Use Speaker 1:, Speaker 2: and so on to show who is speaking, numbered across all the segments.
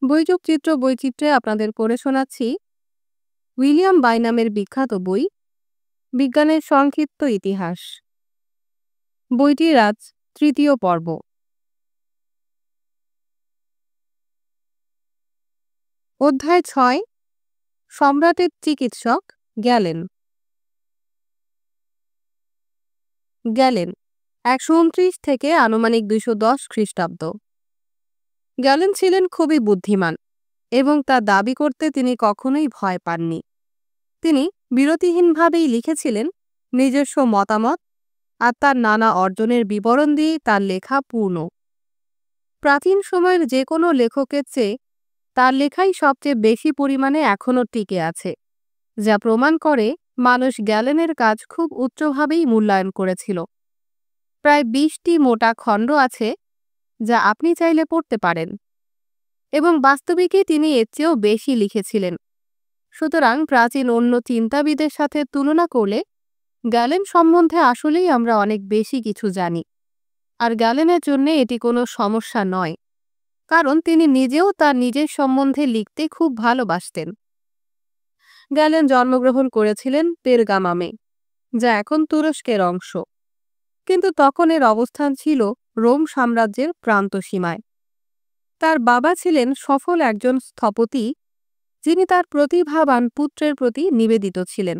Speaker 1: বৈচিত্র্য বৈচিত্র্যে আপনাদের পড়ে শোনাচ্ছি উইলিয়াম বাইনামের বিখ্যাত বই বিজ্ঞানের সংক্ষিপ্ত ইতিহাস। বইটির আজ তৃতীয় পর্ব। অধ্যায় ৬। সম্রাটের চিকিৎসক গ্যালেন। ১২৯ থেকে আনুমানিক ২১০ খ্রিস্টাব্দ। গ্যালেন ছিলেন খুবই বুদ্ধিমান এবং তা দাবি করতে তিনি কখনোই ভয় পাননি। তিনি বিরতিহীনভাবেই লিখেছিলেন নিজস্ব মতামত, আর তার নানা অর্জনের বিবরণ দিয়েই তার লেখা পূর্ণ। প্রাচীন সময়ের যে কোনো লেখকের চেয়ে তার লেখাই সবচেয়ে বেশি পরিমাণে এখনও টিকে আছে, যা প্রমাণ করে মানুষ গ্যালেনের কাজ খুব উচ্চভাবেই মূল্যায়ন করেছিল। প্রায় ২০টি মোটা খণ্ড আছে যা আপনি চাইলে পড়তে পারেন, এবং বাস্তবিকই তিনি এর চেয়েও বেশি লিখেছিলেন। সুতরাং প্রাচীন অন্য চিন্তাবিদের সাথে তুলনা করলে গ্যালেন সম্বন্ধে আসলেই আমরা অনেক বেশি কিছু জানি। আর গ্যালেনের জন্য এটি কোনো সমস্যা নয়, কারণ তিনি নিজেও তার নিজের সম্বন্ধে লিখতে খুব ভালোবাসতেন। গ্যালেন জন্মগ্রহণ করেছিলেন পেরগামামে, যা এখন তুরস্কের অংশ, কিন্তু তখন এর অবস্থান ছিল রোম সাম্রাজ্যের প্রান্তসীমায়। তার বাবা ছিলেন সফল একজন স্থপতি, যিনি তার প্রতিভাবান পুত্রের প্রতি নিবেদিত ছিলেন,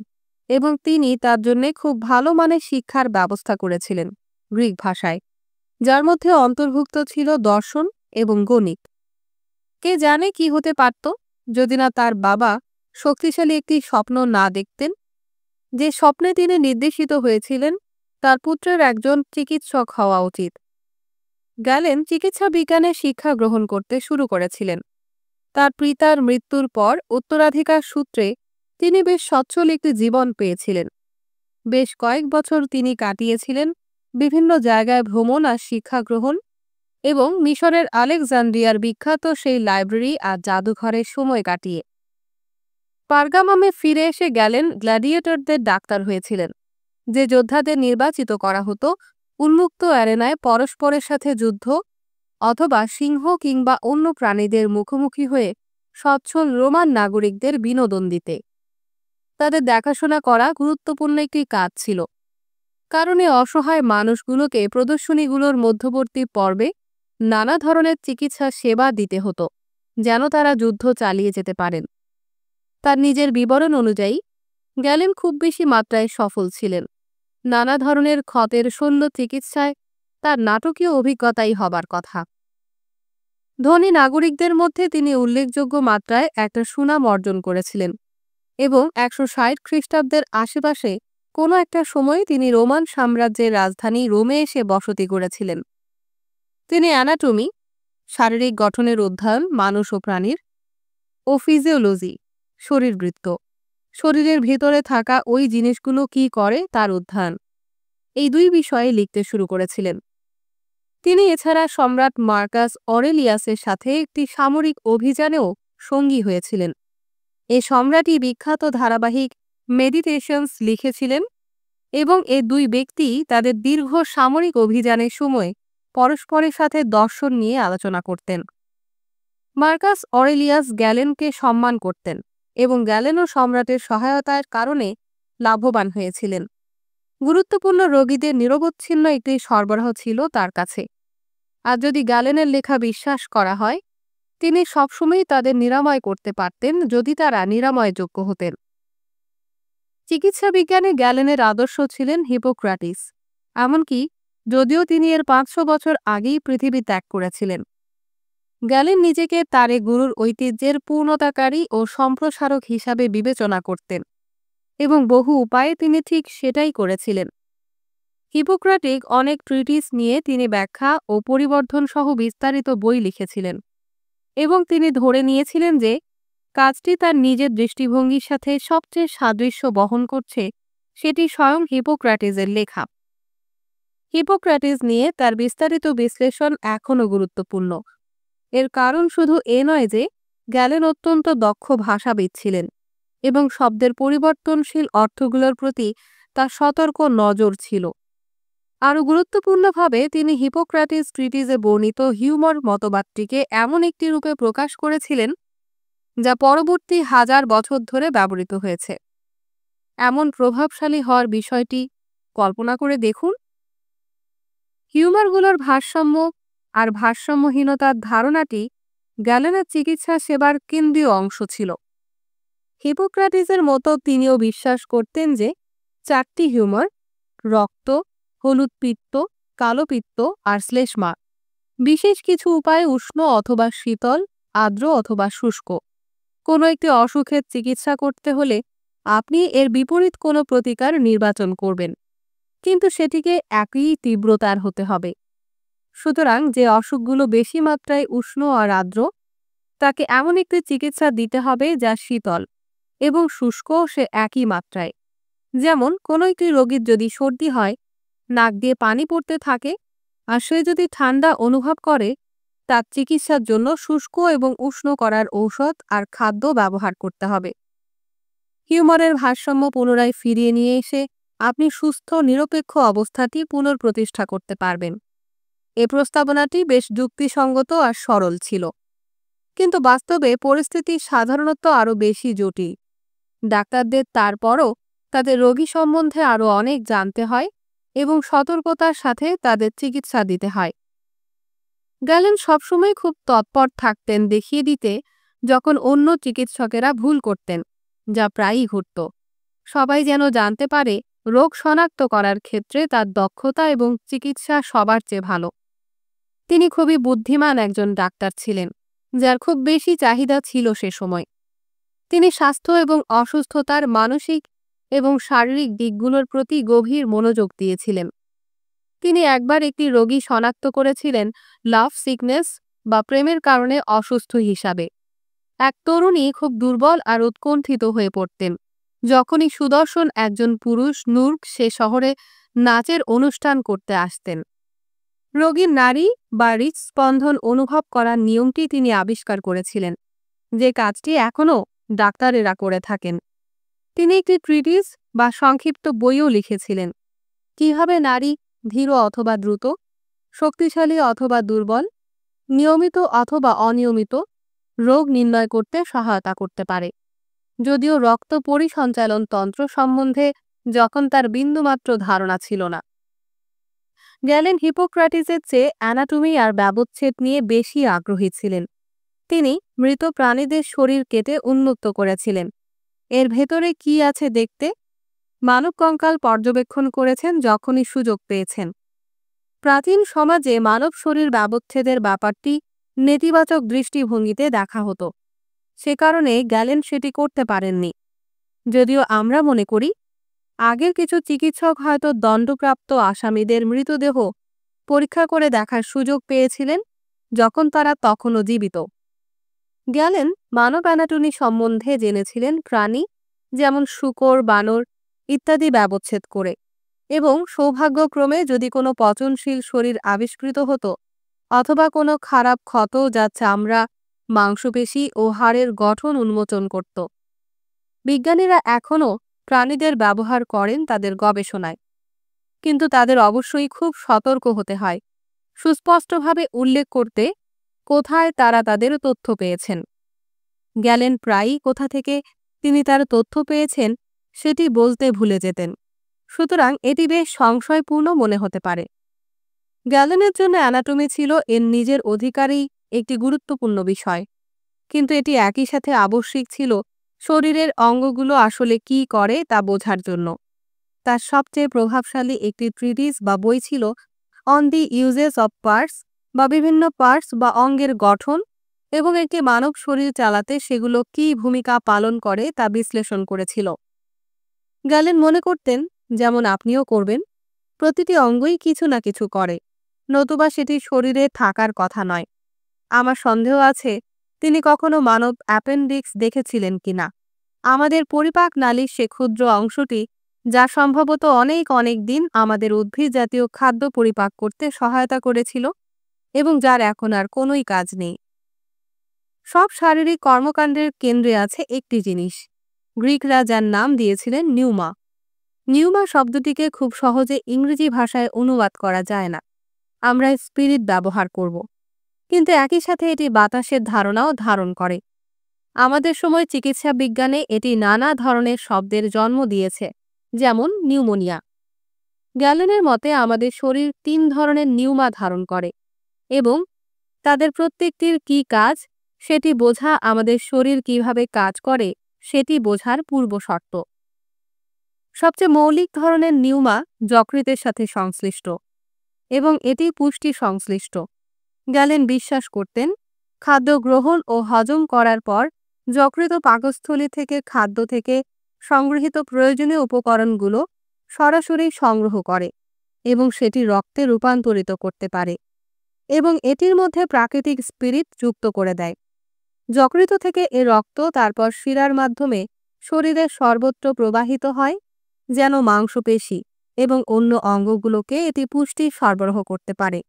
Speaker 1: এবং তিনি তার জন্য খুব ভালো মানের শিক্ষার ব্যবস্থা করেছিলেন গ্রিক ভাষায়, যার মধ্যে অন্তর্ভুক্ত ছিল দর্শন এবং গণিত। কে জানে কি হতে পারত যদি না তার বাবা শক্তিশালী একটি স্বপ্ন না দেখতেন, যে স্বপ্নে তিনি নির্দেশিত হয়েছিলেন তার পুত্রের একজন চিকিৎসক হওয়া উচিত। গ্যালেন চিকিৎসা বিজ্ঞানে শিক্ষা গ্রহণ করতে শুরু করেছিলেন। তার পিতার মৃত্যুর পর উত্তরাধিকার সূত্রে তিনি বেশ সচ্ছল একটি জীবন পেয়েছিলেন। বেশ কয়েক বছর তিনি কাটিয়েছিলেন বিভিন্ন জায়গায় ভ্রমণ আর শিক্ষা গ্রহণ, এবং মিশরের আলেকজান্দ্রিয়ার বিখ্যাত সেই লাইব্রেরি আর জাদুঘরে সময় কাটিয়ে। পারগামামে ফিরে এসে গ্যালেন গ্ল্যাডিয়েটরদের ডাক্তার হয়েছিলেন, যে যোদ্ধাদের নির্বাচিত করা হতো উন্মুক্ত অ্যারেনায় পরস্পরের সাথে যুদ্ধ অথবা সিংহ কিংবা অন্য প্রাণীদের মুখোমুখি হয়ে সচ্ছল রোমান নাগরিকদের বিনোদন দিতে। তাদের দেখাশোনা করা গুরুত্বপূর্ণ একটি কাজ ছিল, কারণ এই অসহায় মানুষগুলোকে প্রদর্শনীগুলোর মধ্যবর্তী পর্বে নানা ধরনের চিকিৎসা সেবা দিতে হতো, যেন তারা যুদ্ধ চালিয়ে যেতে পারেন। তার নিজের বিবরণ অনুযায়ী গ্যালেন খুব বেশি মাত্রায় সফল ছিলেন। নানা ধরনের ক্ষতের শল্য চিকিৎসায় তার নাটকীয় অভিজ্ঞতাই হবার কথা। ধনী নাগরিকদের মধ্যে তিনি উল্লেখযোগ্য মাত্রায় একটা সুনাম অর্জন করেছিলেন, এবং ১৬০ খ্রিস্টাব্দের আশেপাশে কোনো একটা সময়ে তিনি রোমান সাম্রাজ্যের রাজধানী রোমে এসে বসতি করেছিলেন। তিনি অ্যানাটমি, শারীরিক গঠনের অধ্যয়ন মানুষ ও প্রাণীর, ও ফিজিওলজি, শরীরবৃত্ত, শরীরের ভেতরে থাকা ওই জিনিসগুলো কি করে তার অধ্যয়ন, এই দুই বিষয়ে লিখতে শুরু করেছিলেন। তিনি এছাড়া সম্রাট মার্কাস অরেলিয়াসের সাথে একটি সামরিক অভিযানেও সঙ্গী হয়েছিলেন। এ সম্রাটই বিখ্যাত ধারাবাহিক মেডিটেশনস লিখেছিলেন, এবং এ দুই ব্যক্তি তাদের দীর্ঘ সামরিক অভিযানের সময় পরস্পরের সাথে দর্শন নিয়ে আলোচনা করতেন। মার্কাস অরেলিয়াস গ্যালেনকে সম্মান করতেন, এবং গ্যালেনও সম্রাটের সহায়তার কারণে লাভবান হয়েছিলেন। গুরুত্বপূর্ণ রোগীদের নিরবচ্ছিন্ন একটি সরবরাহ ছিল তার কাছে, আর যদি গ্যালেনের লেখা বিশ্বাস করা হয়, তিনি সবসময়ই তাদের নিরাময় করতে পারতেন যদি তারা নিরাময়যোগ্য হতেন। চিকিৎসা বিজ্ঞানে গ্যালেনের আদর্শ ছিলেন হিপোক্রাটিস, এমনকি যদিও তিনি এর ৫০০ বছর আগেই পৃথিবী ত্যাগ করেছিলেন। গ্যালেন নিজেকে তার এ গুরুর ঐতিহ্যের পূর্ণতাকারী ও সম্প্রসারক হিসাবে বিবেচনা করতেন, এবং বহু উপায়ে তিনি ঠিক সেটাই করেছিলেন। হিপোক্রেটিক অনেক ট্রিটিস নিয়ে তিনি ব্যাখ্যা ও পরিবর্ধন সহ বিস্তারিত বই লিখেছিলেন, এবং তিনি ধরে নিয়েছিলেন যে কাজটি তার নিজের দৃষ্টিভঙ্গির সাথে সবচেয়ে সাদৃশ্য বহন করছে সেটি স্বয়ং হিপোক্রেটিসের লেখা। হিপোক্রেটিস নিয়ে তার বিস্তারিত বিশ্লেষণ এখনও গুরুত্বপূর্ণ। এর কারণ শুধু এ নয় যে গ্যালেন অত্যন্ত দক্ষ ভাষাবিদ ছিলেন, এবং শব্দের পরিবর্তনশীল অর্থগুলোর প্রতি তার সতর্ক নজর ছিল। আরও গুরুত্বপূর্ণভাবে তিনি হিপোক্রেটিস ট্রিটিজে বর্ণিত হিউমর মতবাদটিকে এমন একটি রূপে প্রকাশ করেছিলেন যা পরবর্তী হাজার বছর ধরে ব্যবহৃত হয়েছে। এমন প্রভাবশালী হওয়ার বিষয়টি কল্পনা করে দেখুন। হিউমারগুলোর ভারসাম্য আর ভারসাম্যহীনতার ধারণাটি গ্যালেনের চিকিৎসা সেবার কেন্দ্রীয় অংশ ছিল। হিপোক্রেটিসের মতো তিনিও বিশ্বাস করতেন যে 4টি হিউমার, রক্ত, হলুদ পিত্ত, কালো পিত্ত আর শ্লেষ্মা, বিশেষ কিছু উপায়ে উষ্ণ অথবা শীতল, আর্দ্র অথবা শুষ্ক। কোনো একটি অসুখের চিকিৎসা করতে হলে আপনি এর বিপরীত কোনো প্রতিকার নির্বাচন করবেন, কিন্তু সেটিকে একই তীব্রতার হতে হবে। সুতরাং যে অসুখগুলো বেশি মাত্রায় উষ্ণ আর আর্দ্র, তাকে এমন একটি চিকিৎসা দিতে হবে যা শীতল এবং শুষ্ক সে একই মাত্রায়। যেমন কোনো একটি রোগীর যদি সর্দি হয়, নাক দিয়ে পানি পড়তে থাকে আর সে যদি ঠান্ডা অনুভব করে, তার চিকিৎসার জন্য শুষ্ক এবং উষ্ণ করার ঔষধ আর খাদ্য ব্যবহার করতে হবে। হিউমারের ভারসাম্য পুনরায় ফিরিয়ে নিয়ে এসে আপনি সুস্থ নিরপেক্ষ অবস্থাটি পুনঃপ্রতিষ্ঠা করতে পারবেন। এ প্রস্তাবনাটি বেশ যুক্তিসঙ্গত আর সরল ছিল, কিন্তু বাস্তবে পরিস্থিতি সাধারণত আরও বেশি জটিল। ডাক্তারদের তারপরও তাদের রোগী সম্বন্ধে আরও অনেক জানতে হয় এবং সতর্কতার সাথে তাদের চিকিৎসা দিতে হয়। গ্যালেন সবসময় খুব তৎপর থাকতেন দেখিয়ে দিতে যখন অন্য চিকিৎসকেরা ভুল করতেন, যা প্রায়ই ঘটত। সবাই যেন জানতে পারে রোগ শনাক্ত করার ক্ষেত্রে তার দক্ষতা এবং চিকিৎসা সবার চেয়ে ভালো। তিনি খুবই বুদ্ধিমান একজন ডাক্তার ছিলেন, যার খুব বেশি চাহিদা ছিল সে সময়। তিনি স্বাস্থ্য এবং অসুস্থতার মানসিক এবং শারীরিক দিকগুলোর প্রতি গভীর মনোযোগ দিয়েছিলেন। তিনি একবার একটি রোগী শনাক্ত করেছিলেন লাভ সিকনেস বা প্রেমের কারণে অসুস্থ হিসাবে। এক তরুণী খুব দুর্বল আর উৎকণ্ঠিত হয়ে পড়তেন যখনই সুদর্শন একজন পুরুষ নূর্ক সে শহরে নাচের অনুষ্ঠান করতে আসতেন। রোগীর নারী বা হৃৎস্পন্দন অনুভব করার নিয়মটি তিনি আবিষ্কার করেছিলেন, যে কাজটি এখনও ডাক্তারেরা করে থাকেন। তিনি একটি ট্রিটিস বা সংক্ষিপ্ত বইও লিখেছিলেন, কিভাবে নারী ধীর অথবা দ্রুত, শক্তিশালী অথবা দুর্বল, নিয়মিত অথবা অনিয়মিত রোগ নির্ণয় করতে সহায়তা করতে পারে, যদিও রক্ত পরিসঞ্চালন তন্ত্র সম্বন্ধে যখন তার বিন্দুমাত্র ধারণা ছিল না। গ্যালেন হিপোক্রেটিসের চেয়ে অ্যানাটমি আর ব্যবচ্ছেদ নিয়ে বেশি আগ্রহী ছিলেন। তিনি মৃত প্রাণীদের শরীর কেটে উন্মুক্ত করেছিলেন এর ভেতরে কি আছে দেখতে। মানব কঙ্কাল পর্যবেক্ষণ করেছেন যখনই সুযোগ পেয়েছেন। প্রাচীন সমাজে মানব শরীর ব্যবচ্ছেদের ব্যাপারটি নেতিবাচক দৃষ্টিভঙ্গিতে দেখা হতো, সে কারণে গ্যালেন সেটি করতে পারেননি। যদিও আমরা মনে করি আগের কিছু চিকিৎসক হয়তো দণ্ডপ্রাপ্ত আসামিদের মৃতদেহ পরীক্ষা করে দেখার সুযোগ পেয়েছিলেন যখন তারা তখনও জীবিত। গ্যালেন মানব অ্যানাটমি সম্বন্ধে জেনেছিলেন প্রাণী যেমন শূকর, বানর ইত্যাদি ব্যবচ্ছেদ করে, এবং সৌভাগ্যক্রমে যদি কোনো পচনশীল শরীর আবিষ্কৃত হতো অথবা কোনো খারাপ ক্ষত যা চামড়া, মাংসপেশি ও হাড়ের গঠন উন্মোচন করত। বিজ্ঞানীরা এখনও প্রাণীদের ব্যবহার করেন তাদের গবেষণায়, কিন্তু তাদের অবশ্যই খুব সতর্ক হতে হয়, সুস্পষ্টভাবে উল্লেখ করতে কোথায় তারা তাদের তথ্য পেয়েছেন। গ্যালেন প্রায়ই কোথা থেকে তিনি তার তথ্য পেয়েছেন সেটি বলতে ভুলে যেতেন, সুতরাং এটি বেশ সংশয়পূর্ণ মনে হতে পারে। গ্যালেনের জন্য অ্যানাটমি ছিল এর নিজের অধিকারেই একটি গুরুত্বপূর্ণ বিষয়, কিন্তু এটি একই সাথে আবশ্যিক ছিল শরীরের অঙ্গগুলো আসলে কি করে তা বোঝার জন্য। তার সবচেয়ে প্রভাবশালী একটি ট্রিটিস বা বই ছিল on the uses of parts, বা বিভিন্ন পার্টস বা অঙ্গের গঠন এবং একটি মানব শরীর চালাতে সেগুলো কী ভূমিকা পালন করে তা বিশ্লেষণ করেছিল। গ্যালেন মনে করতেন, যেমন আপনিও করবেন, প্রতিটি অঙ্গই কিছু না কিছু করে, নতুবা সেটি শরীরে থাকার কথা নয়। আমার সন্দেহ আছে তিনি কখনো মানব অ্যাপেন্ডিক্স দেখেছিলেন কিনা, আমাদের পরিপাক নালীর সে ক্ষুদ্র অংশটি যা সম্ভবত অনেক অনেক দিন আমাদের উদ্ভিদ জাতীয় খাদ্য পরিপাক করতে সহায়তা করেছিল এবং যার এখন আর কোনোই কাজ নেই। সব শারীরিক কর্মকাণ্ডের কেন্দ্রে আছে একটি জিনিস, গ্রিকরা যার নাম দিয়েছিলেন নিউমা। নিউমা শব্দটিকে খুব সহজে ইংরেজি ভাষায় অনুবাদ করা যায় না। আমরা স্পিরিট ব্যবহার করব, কিন্তু একই সাথে এটি বাতাসের ধারণাও ধারণ করে। আমাদের সময় চিকিৎসা বিজ্ঞানে এটি নানা ধরনের শব্দের জন্ম দিয়েছে, যেমন নিউমোনিয়া। গ্যালেনের মতে আমাদের শরীর ৩ ধরনের নিউমা ধারণ করে এবং তাদের প্রত্যেকটির কী কাজ সেটি বোঝা আমাদের শরীর কিভাবে কাজ করে সেটি বোঝার পূর্বশর্ত। সবচেয়ে মৌলিক ধরনের নিউমা যকৃতের সাথে সংশ্লিষ্ট এবং এটি পুষ্টি সংশ্লিষ্ট। গ্যালেন বিশ্বাস করতেন, খাদ্য গ্রহণ ও হজম করার পর যকৃত পাকস্থলী থেকে খাদ্য থেকে সংগৃহীত প্রয়োজনীয় উপকরণগুলো সরাসরি সংগ্রহ করে এবং সেটি রক্তে রূপান্তরিত করতে পারে এবং এটির মধ্যে প্রাকৃতিক স্পিরিট যুক্ত করে দেয়। যকৃত থেকে এ রক্ত তারপর শিরার মাধ্যমে শরীরের সর্বত্র প্রবাহিত হয়, যেন মাংসপেশি এবং অন্য অঙ্গগুলোকে এটি পুষ্টি সরবরাহ করতে পারে।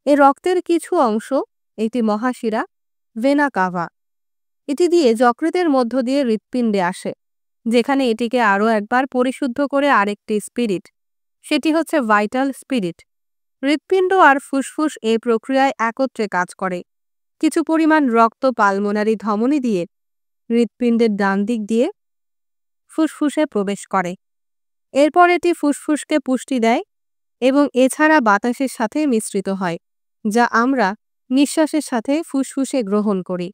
Speaker 1: এ রক্তের কিছু অংশ, একটি মহাশিরা ভেনা কাভা, এটি দিয়ে যকৃতের মধ্য দিয়ে হৃৎপিণ্ডে আসে, যেখানে এটিকে আরও একবার পরিশুদ্ধ করে আরেকটি স্পিরিট, সেটি হচ্ছে ভাইটাল স্পিরিট। হৃৎপিণ্ড আর ফুসফুস এই প্রক্রিয়ায় একত্রে কাজ করে। কিছু পরিমাণ রক্ত পালমোনারি ধমনী দিয়ে হৃৎপিণ্ডের ডান দিক দিয়ে ফুসফুসে প্রবেশ করে। এরপর এটি ফুসফুসকে পুষ্টি দেয় এবং এছাড়া বাতাসের সাথে মিশ্রিত হয়, যা আমরা নিঃশ্বাসের সাথে ফুসফুসে গ্রহণ করি।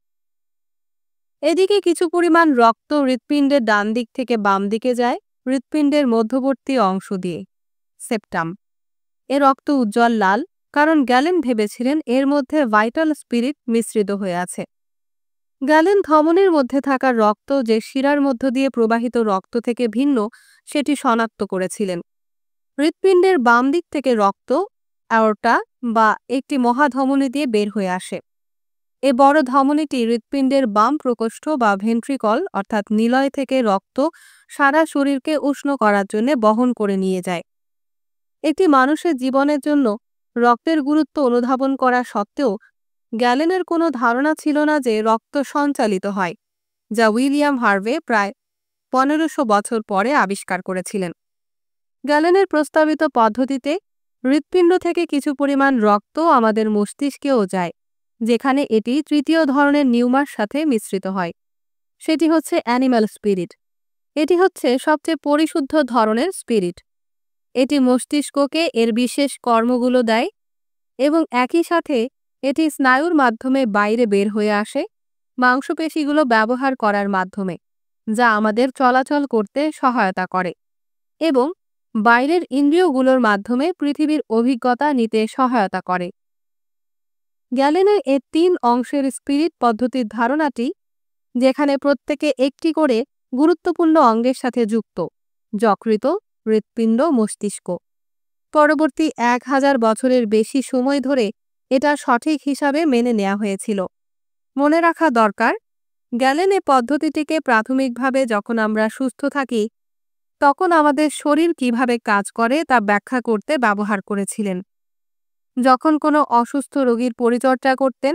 Speaker 1: এদিকে কিছু পরিমাণ রক্ত হৃৎপিণ্ডের ডান দিক থেকে বাম দিকে যায় হৃৎপিণ্ডের মধ্যবর্তী অংশ দিয়ে, সেপ্টাম। এ রক্ত উজ্জ্বল লাল, কারণ গ্যালেন ভেবেছিলেন এর মধ্যে ভাইটাল স্পিরিট মিশ্রিত হয়ে আছে। গ্যালেন ধমনীর মধ্যে থাকা রক্ত যে শিরার মধ্য দিয়ে প্রবাহিত রক্ত থেকে ভিন্ন সেটি শনাক্ত করেছিলেন। হৃৎপিণ্ডের বাম দিক থেকে রক্ত অ্যাওর্টা বা একটি মহাধমনী দিয়ে বের হয়ে আসে। এ বড় ধমনীটি হৃৎপিণ্ডের বাম প্রকোষ্ঠ বা ভেন্ট্রিকল অর্থাৎ নিলয় থেকে রক্ত সারা শরীরকে উষ্ণ করার জন্য বহন করে নিয়ে যায়। একটি মানুষের জীবনের জন্য রক্তের গুরুত্ব অনুধাবন করা সত্ত্বেও গ্যালেনের কোনো ধারণা ছিল না যে রক্ত সঞ্চালিত হয়, যা উইলিয়াম হার্ভে প্রায় 1500 বছর পরে আবিষ্কার করেছিলেন। গ্যালেনের প্রস্তাবিত পদ্ধতিতে হৃৎপিণ্ড থেকে কিছু পরিমাণ রক্ত আমাদের মস্তিষ্কেও যায়, যেখানে এটি তৃতীয় ধরনের নিউমার সাথে মিশ্রিত হয়। সেটি হচ্ছে অ্যানিম্যাল স্পিরিট। এটি হচ্ছে সবচেয়ে পরিশুদ্ধ ধরনের স্পিরিট। এটি মস্তিষ্ককে এর বিশেষ কর্মগুলো দেয় এবং একই সাথে এটি স্নায়ুর মাধ্যমে বাইরে বের হয়ে আসে মাংসপেশিগুলো ব্যবহার করার মাধ্যমে, যা আমাদের চলাচল করতে সহায়তা করে এবং বাইরের ইন্দ্রিয়গুলোর মাধ্যমে পৃথিবীর অভিজ্ঞতা নিতে সহায়তা করে। গ্যালেনের এ 3 অংশের স্পিরিট পদ্ধতির ধারণাটি, যেখানে প্রত্যেকে একটি করে গুরুত্বপূর্ণ অঙ্গের সাথে যুক্ত, যকৃত, হৃৎপিণ্ড, মস্তিষ্ক। পরবর্তী 1000 বছরের বেশি সময় ধরে এটা সঠিক হিসাবে মেনে নেওয়া হয়েছিল। মনে রাখা দরকার, গ্যালেন এ পদ্ধতিটিকে প্রাথমিকভাবে যখন আমরা সুস্থ থাকি তখন আমাদের শরীর কিভাবে কাজ করে তা ব্যাখ্যা করতে ব্যবহার করেছিলেন। যখন কোনো অসুস্থ রোগীর পরিচর্যা করতেন,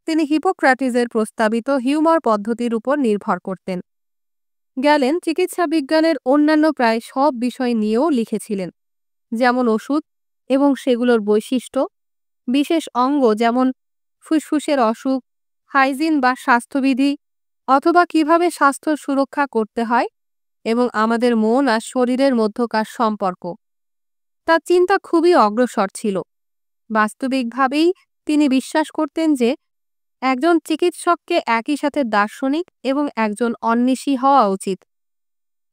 Speaker 1: তিনি হিপোক্রাটিসের প্রস্তাবিত হিউমার পদ্ধতির উপর নির্ভর করতেন। গ্যালেন চিকিৎসা বিজ্ঞানের অন্যান্য প্রায় সব বিষয় নিয়েও লিখেছিলেন, যেমন ওষুধ এবং সেগুলোর বৈশিষ্ট্য, বিশেষ অঙ্গ যেমন ফুসফুসের অসুখ, হাইজিন বা স্বাস্থ্যবিধি, অথবা কিভাবে স্বাস্থ্য সুরক্ষা করতে হয় এবং আমাদের মন আর শরীরের মধ্যকার সম্পর্ক। তার চিন্তা খুবই অগ্রসর ছিল। বাস্তবিকভাবেই তিনি বিশ্বাস করতেন যে একজন চিকিৎসককে একই সাথে দার্শনিক এবং একজন অন্বেষী হওয়া উচিত।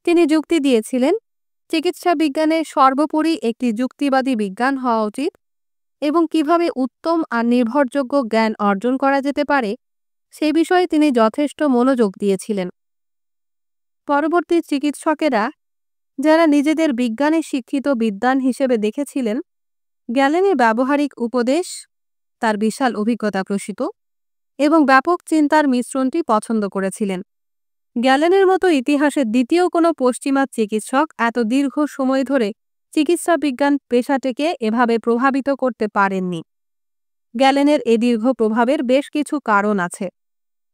Speaker 1: তিনি যুক্তি দিয়েছিলেন, চিকিৎসা বিজ্ঞানে সর্বোপরি একটি যুক্তিবাদী বিজ্ঞান হওয়া উচিত এবং কিভাবে উত্তম আর নির্ভরযোগ্য জ্ঞান অর্জন করা যেতে পারে সে বিষয়ে তিনি যথেষ্ট মনোযোগ দিয়েছিলেন। পরবর্তী চিকিৎসকেরা, যারা নিজেদের বিজ্ঞানে শিক্ষিত বিদ্বান হিসেবে দেখেছিলেন, গ্যালেনের ব্যবহারিক উপদেশ, তার বিশাল অভিজ্ঞতা প্রসূত এবং ব্যাপক চিন্তার মিশ্রণটি পছন্দ করেছিলেন। গ্যালেনের মতো ইতিহাসের দ্বিতীয় কোনো পশ্চিমা চিকিৎসক এত দীর্ঘ সময় ধরে চিকিৎসা বিজ্ঞান পেশাটিকে এভাবে প্রভাবিত করতে পারেননি। গ্যালেনের এ দীর্ঘ প্রভাবের বেশ কিছু কারণ আছে।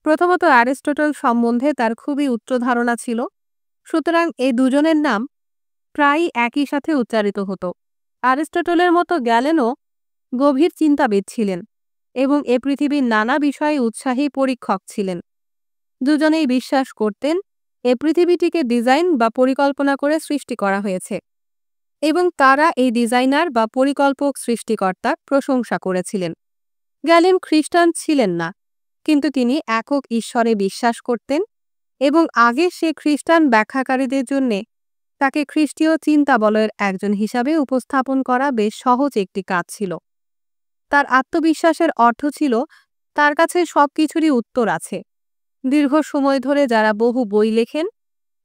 Speaker 1: প্রথমত, অ্যারিস্টটল সম্বন্ধে তার খুবই উচ্চ ধারণা ছিল, সুতরাং এই দুজনের নাম প্রায়ই একই সাথে উচ্চারিত হতো। অ্যারিস্টটলের মতো গ্যালেনও গভীর চিন্তাবিদ ছিলেন এবং এ পৃথিবীর নানা বিষয়ে উৎসাহী পরীক্ষক ছিলেন। দুজনেই বিশ্বাস করতেন এ পৃথিবীটিকে ডিজাইন বা পরিকল্পনা করে সৃষ্টি করা হয়েছে এবং তারা এই ডিজাইনার বা পরিকল্পক সৃষ্টিকর্তার প্রশংসা করেছিলেন। গ্যালেন খ্রিস্টান ছিলেন না, কিন্তু তিনি একক ঈশ্বরে বিশ্বাস করতেন এবং আগে সে খ্রিস্টান ব্যাখ্যাকারীদের জন্য তাকে খ্রিস্টীয় চিন্তাবলয়ের একজন হিসাবে উপস্থাপন করা বেশ সহজ একটি কাজ ছিল। তার আত্মবিশ্বাসের অর্থ ছিল তার কাছে সবকিছুরই উত্তর আছে। দীর্ঘ সময় ধরে যারা বহু বই লেখেন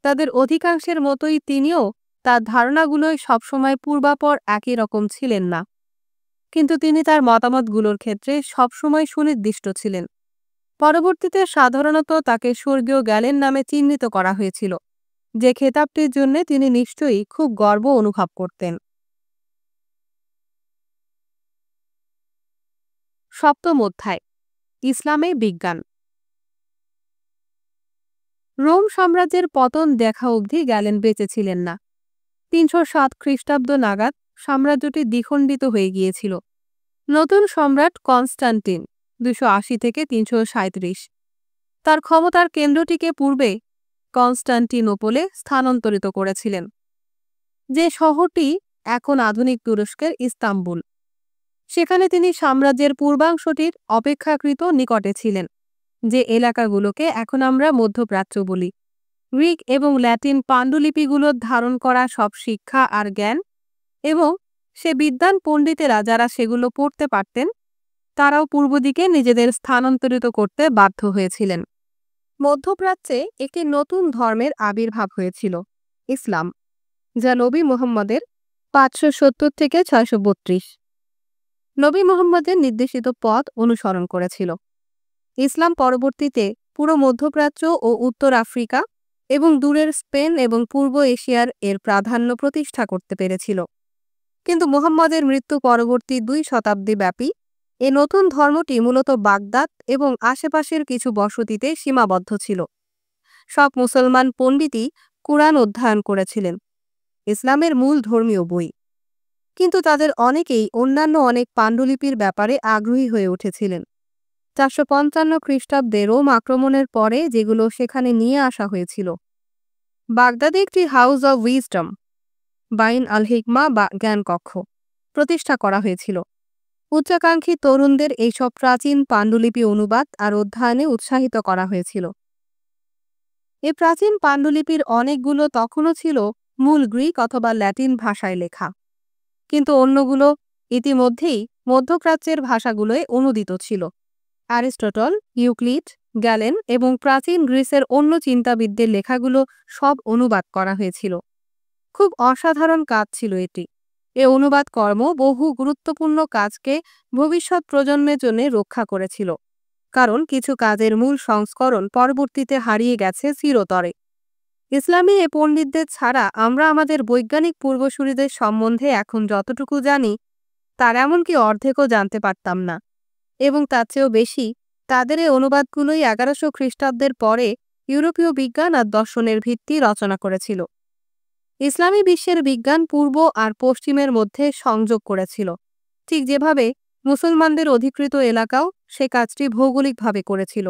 Speaker 1: তাদের অধিকাংশের মতোই তিনিও তার ধারণাগুলোই সবসময় পূর্বাপর একই রকম ছিলেন না, কিন্তু তিনি তার মতামতগুলোর ক্ষেত্রে সবসময় সুনির্দিষ্ট ছিলেন। পরবর্তীতে সাধারণত তাকে স্বর্গীয় গ্যালেন নামে চিহ্নিত করা হয়েছিল, যে খেতাবটির জন্য তিনি নিশ্চয়ই খুব গর্ব অনুভব করতেন। সপ্তম অধ্যায়, ইসলামে বিজ্ঞান। রোম সাম্রাজ্যের পতন দেখা অবধি গ্যালেন বেঁচে ছিলেন না। ৩০৭ খ্রিস্টাব্দ নাগাদ সাম্রাজ্যটি দ্বিখণ্ডিত হয়ে গিয়েছিল। নতুন সম্রাট কনস্টান্টিন ২৮০ থেকে ৩৩৭ তার ক্ষমতার কেন্দ্রটিকে পূর্বে কনস্টান্টিনোপলে স্থানান্তরিত করেছিলেন, যে শহরটি এখন আধুনিক তুরস্কের ইস্তাম্বুল। সেখানে তিনি সাম্রাজ্যের পূর্বাংশটির অপেক্ষাকৃত নিকটে ছিলেন, যে এলাকাগুলোকে এখন আমরা মধ্যপ্রাচ্য বলি। গ্রিক এবং ল্যাটিন পাণ্ডুলিপিগুলোর ধারণ করা সব শিক্ষা আর জ্ঞান এবং সে বিদ্বান পণ্ডিতেরা যারা সেগুলো পড়তে পারতেন তারাও পূর্ব দিকে নিজেদের স্থানান্তরিত করতে বাধ্য হয়েছিলেন। মধ্যপ্রাচ্যে একটি নতুন ধর্মের আবির্ভাব হয়েছিল, ইসলাম, যা নবী মুহাম্মদের ৫৭০ থেকে ৬৩২ নবী মুহাম্মদের নির্দেশিত পথ অনুসরণ করেছিল। ইসলাম পরবর্তীতে পুরো মধ্যপ্রাচ্য ও উত্তর আফ্রিকা এবং দূরের স্পেন এবং পূর্ব এশিয়ার এর প্রাধান্য প্রতিষ্ঠা করতে পেরেছিল। কিন্তু মুহাম্মদের মৃত্যু পরবর্তী ২ শতাব্দী ব্যাপী এ নতুন ধর্মটি মূলত বাগদাদ এবং আশেপাশের কিছু বসতিতে সীমাবদ্ধ ছিল। সব মুসলমান পণ্ডিতই কুরআন অধ্যয়ন করেছিলেন, ইসলামের মূল ধর্মীয় বই, কিন্তু তাদের অনেকেই অন্যান্য অনেক পাণ্ডুলিপির ব্যাপারে আগ্রহী হয়ে উঠেছিলেন। ৪৫৫ খ্রিস্টাব্দে রোম আক্রমণের পরে যেগুলো সেখানে নিয়ে আসা হয়েছিল। বাগদাদে একটি হাউস অব উইজডম, বাইন আল হিকমা বা জ্ঞান কক্ষ প্রতিষ্ঠা করা হয়েছিল। উচ্চাকাঙ্ক্ষী তরুণদের এইসব প্রাচীন পাণ্ডুলিপি অনুবাদ আর অধ্যয়নে উৎসাহিত করা হয়েছিল। এ প্রাচীন পাণ্ডুলিপির অনেকগুলো তখনও ছিল মূল গ্রিক অথবা ল্যাটিন ভাষায় লেখা, কিন্তু অন্যগুলো ইতিমধ্যেই মধ্যপ্রাচ্যের ভাষাগুলোয় অনুদিত ছিল। অ্যারিস্টটল, ইউক্লিড, গ্যালেন এবং প্রাচীন গ্রিসের অন্য চিন্তাবিদদের লেখাগুলো সব অনুবাদ করা হয়েছিল। খুব অসাধারণ কাজ ছিল এটি। এ অনুবাদ কর্ম বহু গুরুত্বপূর্ণ কাজকে ভবিষ্যৎ প্রজন্মের জন্য রক্ষা করেছিল, কারণ কিছু কাজের মূল সংস্করণ পরবর্তীতে হারিয়ে গেছে চিরতরে। ইসলামী এ পণ্ডিতদের ছাড়া আমরা আমাদের বৈজ্ঞানিক পূর্বসূরিদের সম্বন্ধে এখন যতটুকু জানি তার এমনকি অর্ধেকও জানতে পারতাম না, এবং তার চেয়েও বেশি তাদের এই অনুবাদগুলোই ১১০০ খ্রিস্টাব্দের পরে ইউরোপীয় বিজ্ঞান আর দর্শনের ভিত্তি রচনা করেছিল। ইসলামী বিশ্বের বিজ্ঞান পূর্ব আর পশ্চিমের মধ্যে সংযোগ করেছিল, ঠিক যেভাবে মুসলমানদের অধিকৃত এলাকাও সে কাজটি ভৌগোলিকভাবে করেছিল।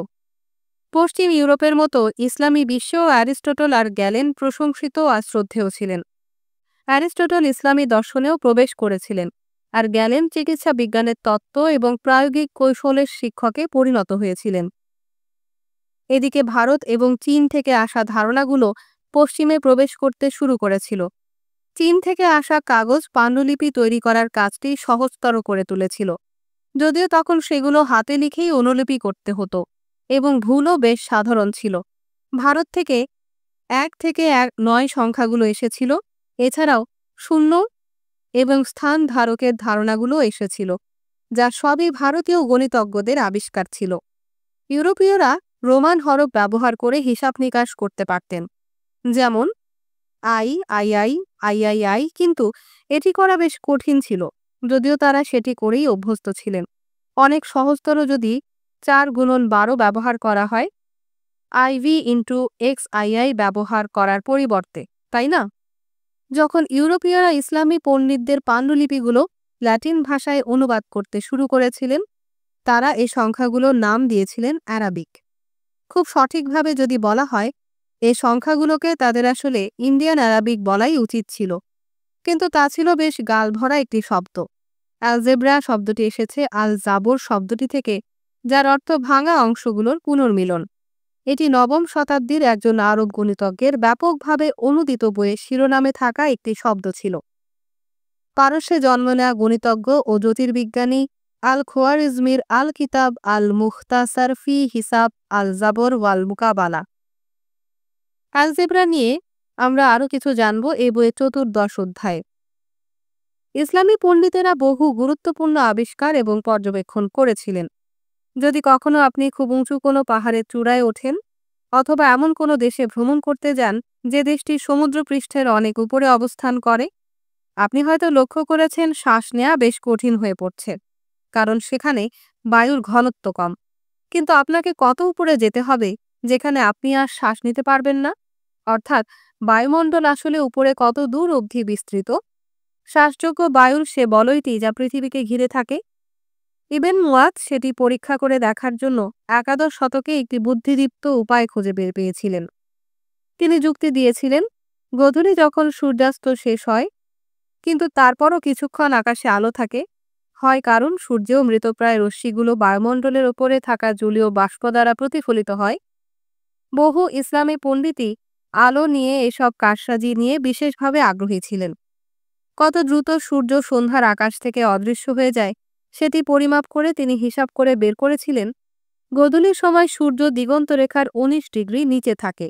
Speaker 1: পশ্চিম ইউরোপের মতো ইসলামী বিশ্বেও অ্যারিস্টটল আর গ্যালেন প্রশংসিত আর শ্রদ্ধেয় ছিলেন। অ্যারিস্টটল ইসলামী দর্শনেও প্রবেশ করেছিলেন, আর গ্যালেন চিকিৎসা বিজ্ঞানের তত্ত্ব এবং প্রায়োগিক কৌশলের শিক্ষকে পরিণত হয়েছিলেন। এদিকে ভারত এবং চীন থেকে আসা ধারণাগুলো পশ্চিমে প্রবেশ করতে শুরু করেছিল। চীন থেকে আসা কাগজ পাণ্ডুলিপি তৈরি করার কাজটি সহজতর করে তুলেছিল, যদিও তখন সেগুলো হাতে লিখেই অনুলিপি করতে হতো এবং ভুলও বেশ সাধারণ ছিল। ভারত থেকে ১ থেকে ৯ সংখ্যাগুলো এসেছিল, এছাড়াও শূন্য এবং স্থান ধারকের ধারণাগুলো এসেছিল, যা সবই ভারতীয় গণিতজ্ঞদের আবিষ্কার ছিল। ইউরোপীয়রা রোমান হরফ ব্যবহার করে হিসাব নিকাশ করতে পারতেন, যেমন আই, আইআই, আইআইআই, কিন্তু এটি করা বেশ কঠিন ছিল, যদিও তারা সেটি করেই অভ্যস্ত ছিলেন। অনেক সহজতর যদি ৪x১২ ব্যবহার করা হয় IV × XII ব্যবহার করার পরিবর্তে, তাই না? যখন ইউরোপীয়রা ইসলামী পণ্ডিতদের পাণ্ডুলিপিগুলো ল্যাটিন ভাষায় অনুবাদ করতে শুরু করেছিলেন, তারা এই সংখ্যাগুলোর নাম দিয়েছিলেন অ্যারাবিক। খুব সঠিকভাবে যদি বলা হয়, এই সংখ্যাগুলোকে তাদের আসলে ইন্ডিয়ান অ্যারাবিক বলাই উচিত ছিল, কিন্তু তা ছিল বেশ গালভরা একটি শব্দ। অ্যালজেব্রা শব্দটি এসেছে আল জাবর শব্দটি থেকে, যার অর্থ ভাঙা অংশগুলোর পুনর্মিলন। এটি নবম শতাব্দীর একজন আরব গণিতজ্ঞের ব্যাপকভাবে অনুদিত বইয়ের শিরোনামে থাকা একটি শব্দ ছিল। পারস্যে জন্ম নেওয়া গণিতজ্ঞ ও জ্যোতির্বিজ্ঞানী আল খোয়ারিজমির আল কিতাব আল মুখতাসার ফি হিসাব আল জাবর ওয়াল মুকাবালা। অ্যালজেব্রা নিয়ে আমরা আরও কিছু জানব এই বইয়ের 14 অধ্যায়ে। ইসলামী পণ্ডিতেরা বহু গুরুত্বপূর্ণ আবিষ্কার এবং পর্যবেক্ষণ করেছিলেন। যদি কখনো আপনি খুব উঁচু কোনো পাহাড়ের চূড়ায় ওঠেন অথবা এমন কোনো দেশে ভ্রমণ করতে যান যে দেশটি সমুদ্রপৃষ্ঠের অনেক উপরে অবস্থান করে, আপনি হয়তো লক্ষ্য করেছেন শ্বাস নেওয়া বেশ কঠিন হয়ে পড়ছে, কারণ সেখানে বায়ুর ঘনত্ব কম। কিন্তু আপনাকে কত উপরে যেতে হবে যেখানে আপনি আর শ্বাস নিতে পারবেন না? অর্থাৎ বায়ুমণ্ডল আসলে উপরে কত দূর অবধি বিস্তৃত? শ্বাসযোগ্য বায়ুর সে বলয়টি যা পৃথিবীকে ঘিরে থাকে। ইবেন মুয়াজ সেটি পরীক্ষা করে দেখার জন্য 11 শতকে একটি বুদ্ধিদীপ্ত উপায় খুঁজে বের পেয়েছিলেন। তিনি যুক্তি দিয়েছিলেন, গধূলি যখন সূর্যাস্ত শেষ হয় কিন্তু তারপরও কিছুক্ষণ আকাশে আলো থাকে, হয় কারণ সূর্যেও মৃতপ্রায় রশ্মিগুলো বায়ুমণ্ডলের ওপরে থাকা জলীয় বাষ্প দ্বারা প্রতিফলিত হয়। বহু ইসলামী পণ্ডিতই আলো নিয়ে এসব কারসাজি নিয়ে বিশেষভাবে আগ্রহী ছিলেন। কত দ্রুত সূর্য সন্ধ্যার আকাশ থেকে অদৃশ্য হয়ে যায় সেটি পরিমাপ করে তিনি হিসাব করে বের করেছিলেন, গোধূলির সময় সূর্য দিগন্তরেখার 19 ডিগ্রি নিচে থাকে।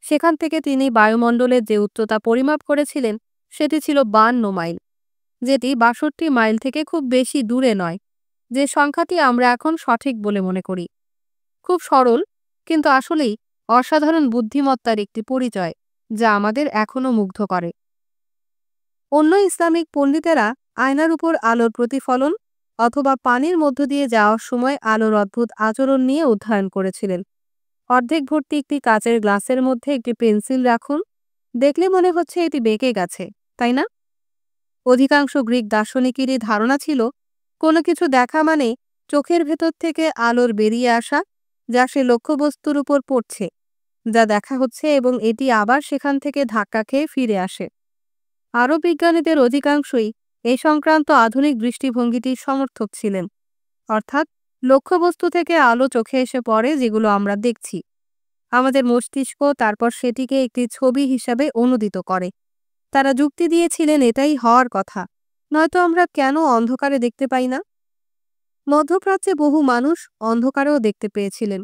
Speaker 1: সেখান থেকে তিনি বায়ুমণ্ডলের যে উচ্চতা পরিমাপ করেছিলেন সেটি ছিল 52 মাইল, যেটি 62 মাইল থেকে খুব বেশি দূরে নয়, যে সংখ্যাটি আমরা এখন সঠিক বলে মনে করি। খুব সরল, কিন্তু আসলেই অসাধারণ বুদ্ধিমত্তার একটি পরিচয়, যা আমাদের এখনও মুগ্ধ করে। অন্য ইসলামিক পণ্ডিতেরা আয়নার উপর আলোর প্রতিফলন অথবা পানির মধ্য দিয়ে যাওয়ার সময় আলোর অদ্ভুত আচরণ নিয়ে অধ্যয়ন করেছিলেন। অর্ধেক ভর্তি একটি কাচের গ্লাসের মধ্যে একটি পেন্সিল রাখুন, দেখলে মনে হচ্ছে এটি বেঁকে গেছে, তাই না? অধিকাংশ গ্রিক দার্শনিকেরই ধারণা ছিল কোনো কিছু দেখা মানে চোখের ভেতর থেকে আলোর বেরিয়ে আসা, যা সে লক্ষ্যবস্তুর উপর পড়ছে, যা দেখা হচ্ছে, এবং এটি আবার সেখান থেকে ধাক্কা খেয়ে ফিরে আসে। আরব বিজ্ঞানীদের অধিকাংশই এই সংক্রান্ত আধুনিক দৃষ্টিভঙ্গিটির সমর্থক ছিলেন, অর্থাৎ লক্ষ্যবস্তু থেকে আলো চোখে এসে পড়ে, যেগুলো আমরা দেখছি। আমাদের মস্তিষ্ক তারপর সেটিকে একটি ছবি হিসাবে অনুদিত করে। তারা যুক্তি দিয়েছিলেন এটাই হওয়ার কথা, নয়তো আমরা কেন অন্ধকারে দেখতে পাই না? মধ্যপ্রাচ্যে বহু মানুষ অন্ধকারেও দেখতে পেয়েছিলেন।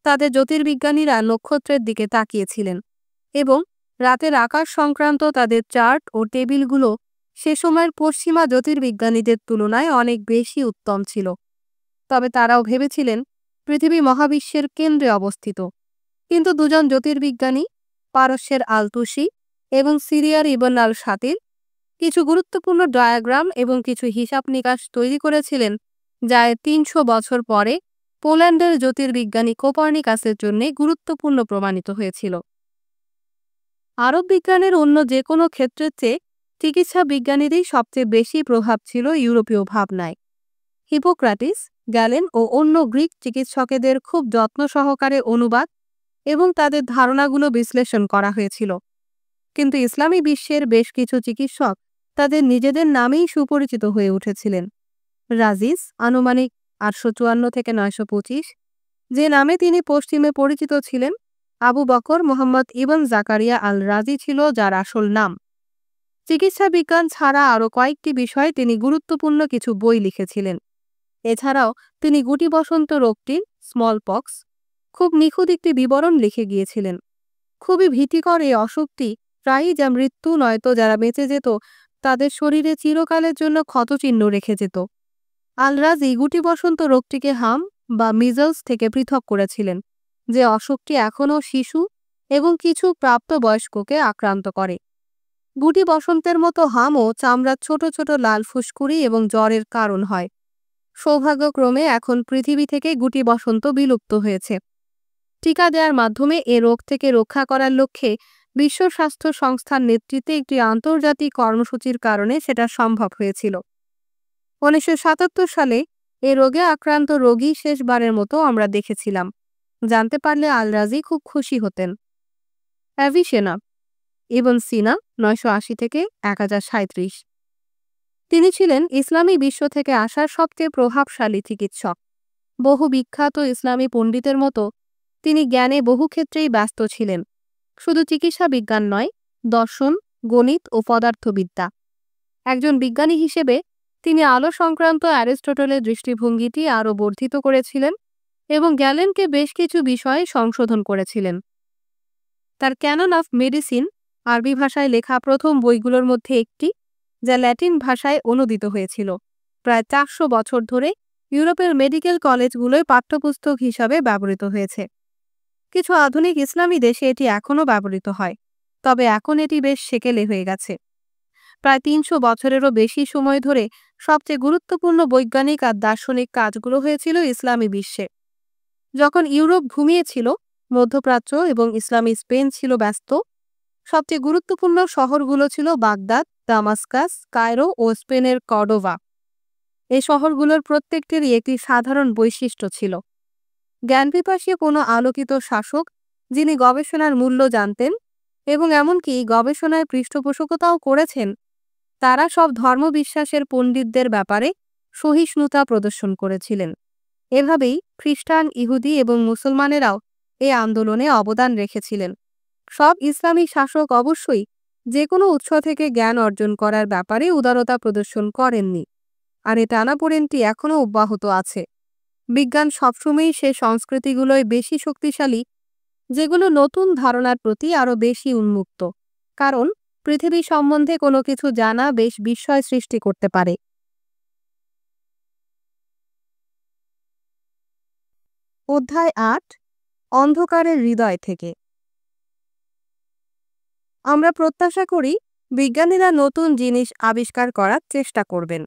Speaker 1: তাদের জ্যোতির্বিজ্ঞানীরা নক্ষত্রের দিকে তাকিয়েছিলেন এবং রাতের আকাশ সংক্রান্ত তাদের চার্ট ও টেবিলগুলো সে সময়ের পশ্চিমা জ্যোতির্বিজ্ঞানীদের তুলনায় অনেক বেশি উত্তম ছিল। তবে তারাও ভেবেছিলেন পৃথিবী মহাবিশ্বের কেন্দ্রে অবস্থিত। কিন্তু দুজন জ্যোতির্বিজ্ঞানী, পারস্যের আলতুসি এবং সিরিয়ার ইবন আল শাতির, কিছু গুরুত্বপূর্ণ ডায়াগ্রাম এবং কিছু হিসাব নিকাশ তৈরি করেছিলেন, যা 300 বছর পরে পোল্যান্ডের জ্যোতির্বিজ্ঞানী কোপার্নিকাসের জন্য গুরুত্বপূর্ণ প্রমাণিত হয়েছিল। আরব বিজ্ঞানের অন্য যে কোনো ক্ষেত্রের চেয়ে চিকিৎসা বিজ্ঞানীরই সবচেয়ে বেশি প্রভাব ছিল ইউরোপীয় ভাবনায়। হিপোক্রাটিস, গ্যালেন ও অন্য গ্রিক চিকিৎসকেদের খুব যত্ন সহকারে অনুবাদ এবং তাদের ধারণাগুলো বিশ্লেষণ করা হয়েছিল। কিন্তু ইসলামী বিশ্বের বেশ কিছু চিকিৎসক তাদের নিজেদের নামেই সুপরিচিত হয়ে উঠেছিলেন। রাজিস আনুমানিক 854 থেকে 925, যে নামে তিনি পশ্চিমে পরিচিত ছিলেন, আবু বকর মোহাম্মদ ইবন জাকারিয়া আল রাজি ছিল যার আসল নাম। চিকিৎসা বিজ্ঞান ছাড়া আরও কয়েকটি বিষয়ে তিনি গুরুত্বপূর্ণ কিছু বই লিখেছিলেন। এছাড়াও তিনি গুটি বসন্ত রোগটির, স্মল পক্স, খুব নিখুঁত একটি বিবরণ লিখে গিয়েছিলেন। খুবই ভীতিকর এই অসুখটি প্রায়ই যা মৃত্যু নয়তো যারা বেঁচে যেত তাদের শরীরে চিরকালের জন্য ক্ষতচিহ্ন রেখে যেত। আল রাজি গুটি বসন্ত রোগটিকে হাম বা মিজলস থেকে পৃথক করেছিলেন, যে অসুখটি এখনও শিশু এবং কিছু প্রাপ্তবয়স্ককে আক্রান্ত করে। গুটি বসন্তের মতো হামও চামড়ার ছোট ছোট লাল ফুসকুড়ি এবং জ্বরের কারণ হয়। সৌভাগ্যক্রমে এখন পৃথিবী থেকে গুটি বসন্ত বিলুপ্ত হয়েছে। টিকা দেওয়ার মাধ্যমে এ রোগ থেকে রক্ষা করার লক্ষ্যে বিশ্ব স্বাস্থ্য সংস্থার নেতৃত্বে একটি আন্তর্জাতিক কর্মসূচির কারণে সেটা সম্ভব হয়েছিল। 1977 সালে এ রোগে আক্রান্ত রোগী শেষবারের মতো আমরা দেখেছিলাম। জানতে পারলে আল রাজি খুব খুশি হতেন। অ্যাভিসেনা, ইবন সিনা, 980 থেকে 1037। তিনি ছিলেন ইসলামী বিশ্ব থেকে আসা সবচেয়ে প্রভাবশালী চিকিৎসক। বহু বিখ্যাত ইসলামী পণ্ডিতের মতো তিনি জ্ঞানে বহু ক্ষেত্রেই ব্যস্ত ছিলেন। শুধু চিকিৎসা বিজ্ঞান নয়, দর্শন, গণিত ও পদার্থবিদ্যা। একজন বিজ্ঞানী হিসেবে তিনি আলো সংক্রান্ত অ্যারিস্টটলের দৃষ্টিভঙ্গিটি আরও বর্ধিত করেছিলেন এবং গ্যালেনকে বেশ কিছু বিষয়ে সংশোধন করেছিলেন। তার ক্যানন অফ মেডিসিন আরবি ভাষায় লেখা প্রথম বইগুলোর মধ্যে একটি, যা ল্যাটিন ভাষায় অনুদিত হয়েছিল। প্রায় 400 বছর ধরে ইউরোপের মেডিকেল কলেজগুলোয় পাঠ্যপুস্তক হিসাবে ব্যবহৃত হয়েছে। কিছু আধুনিক ইসলামী দেশে এটি এখনও ব্যবহৃত হয়, তবে এখন এটি বেশ সেকেলে হয়ে গেছে। প্রায় 300 বছরেরও বেশি সময় ধরে সবচেয়ে গুরুত্বপূর্ণ বৈজ্ঞানিক আর দার্শনিক কাজগুলো হয়েছিল ইসলামী বিশ্বে। যখন ইউরোপ ঘুমিয়েছিল, মধ্যপ্রাচ্য এবং ইসলামী স্পেন ছিল ব্যস্ত। সবচেয়ে গুরুত্বপূর্ণ শহরগুলো ছিল বাগদাদ, দামাস্কাস, কায়রো ও স্পেনের কর্ডোভা। এই শহরগুলোর প্রত্যেকটিরই একটি সাধারণ বৈশিষ্ট্য ছিল। জ্ঞানপিপাসী কোনো আলোকিত শাসক যিনি গবেষণার মূল্য জানতেন এবং এমনকি গবেষণায় পৃষ্ঠপোষকতাও করেছেন, তারা সব ধর্মবিশ্বাসের পণ্ডিতদের ব্যাপারে সহিষ্ণুতা প্রদর্শন করেছিলেন। এভাবেই খ্রিস্টান, ইহুদি এবং মুসলমানেরাও এই আন্দোলনে অবদান রেখেছিলেন। সব ইসলামী শাসক অবশ্যই যে কোনো উৎস থেকে জ্ঞান অর্জন করার ব্যাপারে উদারতা প্রদর্শন করেননি, আর এই টানাপোড়েনটি এখনও অব্যাহত আছে। বিজ্ঞান সবসময়ই সে সংস্কৃতিগুলোয় বেশি শক্তিশালী যেগুলো নতুন ধারণার প্রতি আরও বেশি উন্মুক্ত, কারণ পৃথিবী সম্বন্ধে কোনো কিছু জানা বেশ বিস্ময় সৃষ্টি করতে পারে। অধ্যায় 8, অন্ধকারের হৃদয় থেকে। আমরা প্রত্যাশা করি বিজ্ঞানীরা নতুন জিনিস আবিষ্কার করার চেষ্টা করবেন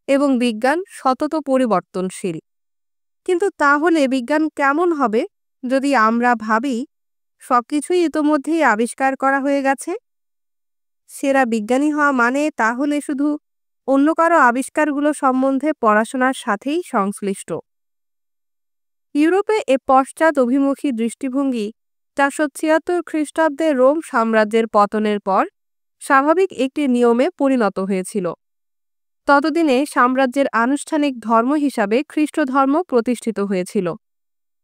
Speaker 1: এবং বিজ্ঞান সতত পরিবর্তনশীল। কিন্তু তাহলে বিজ্ঞান কেমন হবে যদি আমরা ভাবি সবকিছুই ইতোমধ্যেই আবিষ্কার করা হয়ে গেছে? সেরা বিজ্ঞানী হওয়া মানে তাহলে শুধু অন্য কারো আবিষ্কারগুলো সম্বন্ধে পড়াশোনার সাথেই সংশ্লিষ্ট। ইউরোপে এ পশ্চাৎ অভিমুখী দৃষ্টিভঙ্গি 476 খ্রিস্টাব্দে রোম সাম্রাজ্যের পতনের পর স্বাভাবিক একটি নিয়মে পরিণত হয়েছিল। ততদিনে সাম্রাজ্যের আনুষ্ঠানিক ধর্ম হিসাবে খ্রিস্ট ধর্ম প্রতিষ্ঠিত হয়েছিল।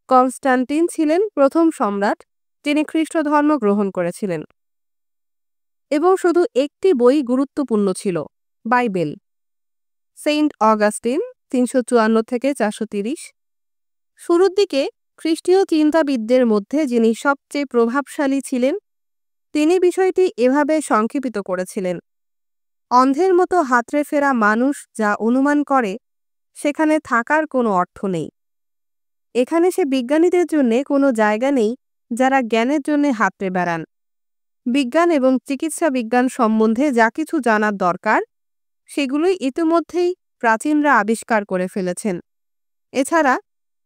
Speaker 1: কনস্টান্টিন ছিলেন প্রথম সম্রাট যিনি খ্রিস্ট ধর্ম গ্রহণ করেছিলেন, এবং শুধু একটি বই গুরুত্বপূর্ণ ছিল, বাইবেল। সেন্ট অগাস্টিন 354 থেকে 430। শুরুর দিকে খ্রিস্টীয় চিন্তাবিদদের মধ্যে যিনি সবচেয়ে প্রভাবশালী ছিলেন, তিনি বিষয়টি এভাবে সংক্ষেপিত করেছিলেন: অন্ধের মতো হাতড়ে ফেরা মানুষ যা অনুমান করে সেখানে থাকার কোনো অর্থ নেই। এখানে সে বিজ্ঞানীদের জন্য কোনো জায়গা নেই যারা জ্ঞানের জন্য হাতড়ে বেড়ান। বিজ্ঞান এবং চিকিৎসা বিজ্ঞান সম্বন্ধে যা কিছু জানার দরকার সেগুলোই ইতিমধ্যেই প্রাচীনরা আবিষ্কার করে ফেলেছেন। এছাড়া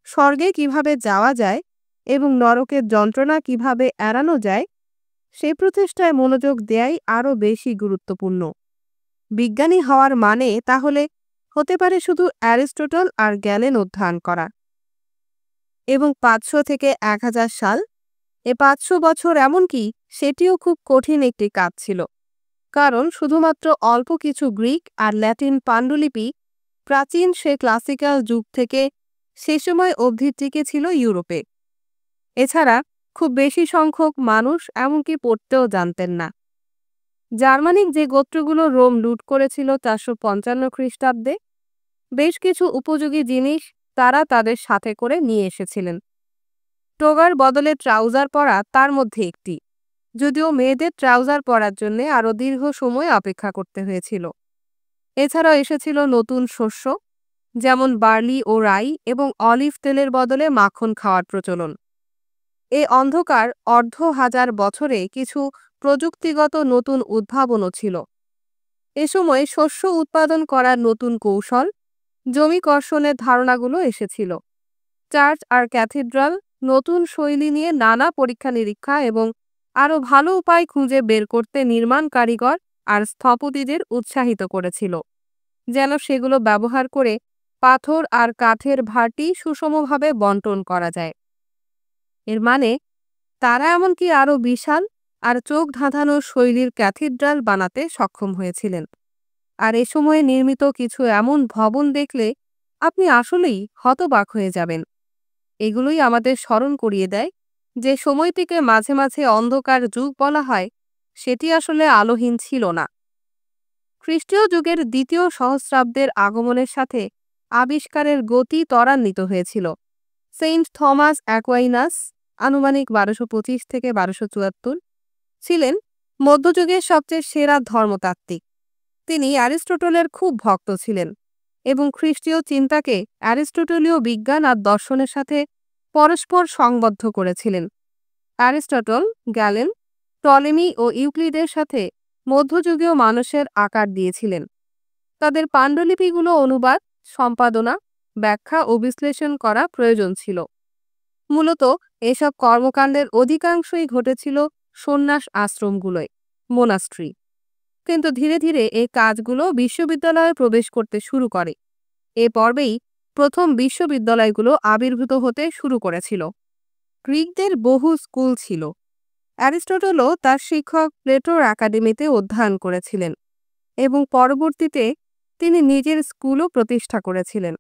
Speaker 1: স্বর্গে কিভাবে যাওয়া যায় এবং নরকের যন্ত্রণা কিভাবে এড়ানো যায় সে প্রচেষ্টায় মনোযোগ দেয়াই আরও বেশি গুরুত্বপূর্ণ। বিজ্ঞানী হওয়ার মানে তাহলে হতে পারে শুধু অ্যারিস্টটল আর গ্যালেন অধ্যয়ন করা। এবং 500 থেকে 1000 সাল, এ 500 বছর এমনকি সেটিও খুব কঠিন একটি কাজ ছিল, কারণ শুধুমাত্র অল্প কিছু গ্রিক আর ল্যাটিন পাণ্ডুলিপি প্রাচীন সে ক্লাসিক্যাল যুগ থেকে সে সময় অবধি টিকে ছিল ইউরোপে। এছাড়া খুব বেশি সংখ্যক মানুষ এমনকি পড়তেও জানতেন না। জার্মানিক যে গোত্রগুলো রোম লুট করেছিল 455 খ্রিস্টাব্দে, বেশ কিছু উপযোগী জিনিস তারা তাদের সাথে করে নিয়ে এসেছিলেন। টোগার বদলে ট্রাউজার পরা তার মধ্যে একটি, যদিও মেয়েদের ট্রাউজার পরার জন্য আরও দীর্ঘ সময় অপেক্ষা করতে হয়েছিল। এছাড়াও এসেছিল নতুন শস্য, যেমন বার্লি ও রাই, এবং অলিভ তেলের বদলে মাখন খাওয়ার প্রচলন। এই অন্ধকার অর্ধ হাজার বছরে কিছু প্রযুক্তিগত নতুন উদ্ভাবনও ছিল। এ সময় শস্য উৎপাদন করার নতুন কৌশল, জমি কর্ষণের ধারণাগুলো এসেছিল। চার্চ আর ক্যাথিড্রাল নতুন শৈলী নিয়ে নানা পরীক্ষা নিরীক্ষা এবং আরও ভালো উপায় খুঁজে বের করতে নির্মাণ কারিগর আর স্থপতিদের উৎসাহিত করেছিল, যেন সেগুলো ব্যবহার করে পাথর আর কাঠের ভাটি সুষমভাবে বন্টন করা যায়। এর মানে তারা এমনকি আরও বিশাল আর চোখ ধাঁধানো শৈলীর ক্যাথিড্রাল বানাতে সক্ষম হয়েছিলেন। আর এ সময়ে নির্মিত কিছু এমন ভবন দেখলে আপনি আসলেই হতবাক হয়ে যাবেন। এগুলোই আমাদের স্মরণ করিয়ে দেয় যে সময়টিকে মাঝে মাঝে অন্ধকার যুগ বলা হয়, সেটি আসলে আলোহীন ছিল না। খ্রিস্টীয় যুগের দ্বিতীয় সহস্রাব্দের আগমনের সাথে আবিষ্কারের গতি ত্বরান্বিত হয়েছিল। সেন্ট থমাস অ্যাকুয়াইনাস আনুমানিক 1225 থেকে 1274 ছিলেন মধ্যযুগের সবচেয়ে সেরা ধর্মতাত্ত্বিক। তিনি অ্যারিস্টটলের খুব ভক্ত ছিলেন এবং খ্রিস্টীয় চিন্তাকে অ্যারিস্টটলীয় বিজ্ঞান আর দর্শনের সাথে পরস্পর সংবদ্ধ করেছিলেন। অ্যারিস্টটল, গ্যালেন, টলেমি ও ইউক্লিডের সাথে মধ্যযুগীয় মানুষের আকার দিয়েছিলেন। তাদের পাণ্ডুলিপিগুলো অনুবাদ, সম্পাদনা, ব্যাখ্যা ও বিশ্লেষণ করা প্রয়োজন ছিল। মূলত এসব কর্মকাণ্ডের অধিকাংশই ঘটেছিল সন্ন্যাস আশ্রমগুলোয়, মোনাস্ট্রি। কিন্তু ধীরে ধীরে এই কাজগুলো বিশ্ববিদ্যালয়ে প্রবেশ করতে শুরু করে। এ পর্বেই প্রথম বিশ্ববিদ্যালয়গুলো আবির্ভূত হতে শুরু করেছিল। গ্রিকদের বহু স্কুল ছিল। অ্যারিস্টটলও তার শিক্ষক প্লেটোর একাডেমিতে অধ্যয়ন করেছিলেন এবং পরবর্তীতে তিনি নিজের স্কুলও প্রতিষ্ঠা করেছিলেন।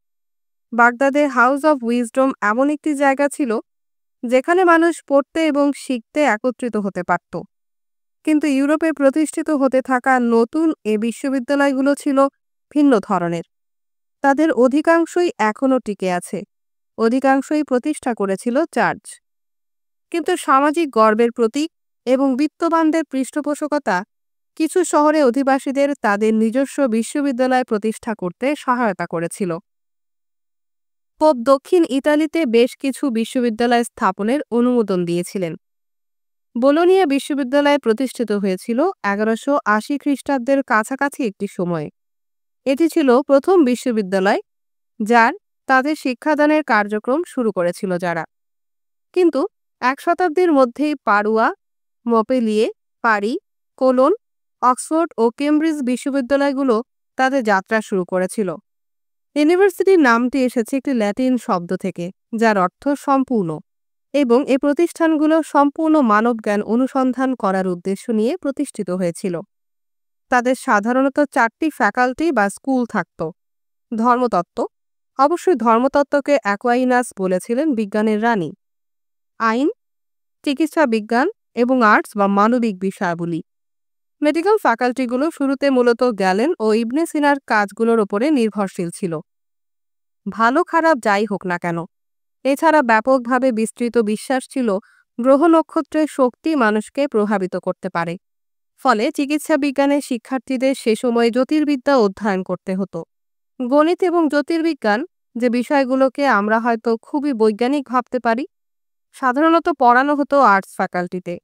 Speaker 1: বাগদাদে হাউস অব উইজডম এমন একটি জায়গা ছিল যেখানে মানুষ পড়তে এবং শিখতে একত্রিত হতে পারত। কিন্তু ইউরোপে প্রতিষ্ঠিত হতে থাকা নতুন এ বিশ্ববিদ্যালয়গুলো ছিল ভিন্ন ধরনের। তাদের অধিকাংশই এখনও টিকে আছে, অধিকাংশই প্রতিষ্ঠা করেছিল চার্চ। কিন্তু সামাজিক গর্বের প্রতীক এবং বিত্তবানদের পৃষ্ঠপোষকতা কিছু শহরে অধিবাসীদের তাদের নিজস্ব বিশ্ববিদ্যালয় প্রতিষ্ঠা করতে সহায়তা করেছিল। পোপ দক্ষিণ ইতালিতে বেশ কিছু বিশ্ববিদ্যালয় স্থাপনের অনুমোদন দিয়েছিলেন। বোলোনিয়া বিশ্ববিদ্যালয় প্রতিষ্ঠিত হয়েছিল 1180 খ্রিস্টাব্দের কাছাকাছি একটি সময়ে। এটি ছিল প্রথম বিশ্ববিদ্যালয় যার তাদের শিক্ষাদানের কার্যক্রম শুরু করেছিল যারা। কিন্তু এক শতাব্দীর মধ্যেই পাড়ুয়া, মপেলিয়ে, পারি, কোলোন, অক্সফোর্ড ও কেমব্রিজ বিশ্ববিদ্যালয়গুলো তাদের যাত্রা শুরু করেছিল। ইউনিভার্সিটির নামটি এসেছে একটি ল্যাটিন শব্দ থেকে, যার অর্থ সম্পূর্ণ, এবং এই প্রতিষ্ঠানগুলো সম্পূর্ণ মানবজ্ঞান অনুসন্ধান করার উদ্দেশ্য নিয়ে প্রতিষ্ঠিত হয়েছিল। তাদের সাধারণত 4টি ফ্যাকাল্টি বা স্কুল থাকত। ধর্মতত্ত্ব, অবশ্যই ধর্মতত্ত্বকে অ্যাকুয়াইনাস বলেছিলেন বিজ্ঞানের রানী। আইন, চিকিৎসা বিজ্ঞান এবং আর্টস বা মানবিক বিষয়াবলী। মেডিকেল ফ্যাকাল্টিগুলো শুরুতে মূলত গ্যালেন ও ইবনে সিনার কাজগুলোর ওপরে নির্ভরশীল ছিল। ভালো খারাপ যাই হোক না কেন, এছাড়া ব্যাপকভাবে বিস্তৃত বিশ্বাস ছিল গ্রহ নক্ষত্রের শক্তি মানুষকে প্রভাবিত করতে পারে। ফলে চিকিৎসা বিজ্ঞানের শিক্ষার্থীদের সে সময় জ্যোতির্বিদ্যা অধ্যয়ন করতে হতো। গণিত এবং জ্যোতির্বিজ্ঞান, যে বিষয়গুলোকে আমরা হয়তো খুবই বৈজ্ঞানিক ভাবতে পারি, সাধারণত পড়ানো হতো আর্টস ফ্যাকাল্টিতে।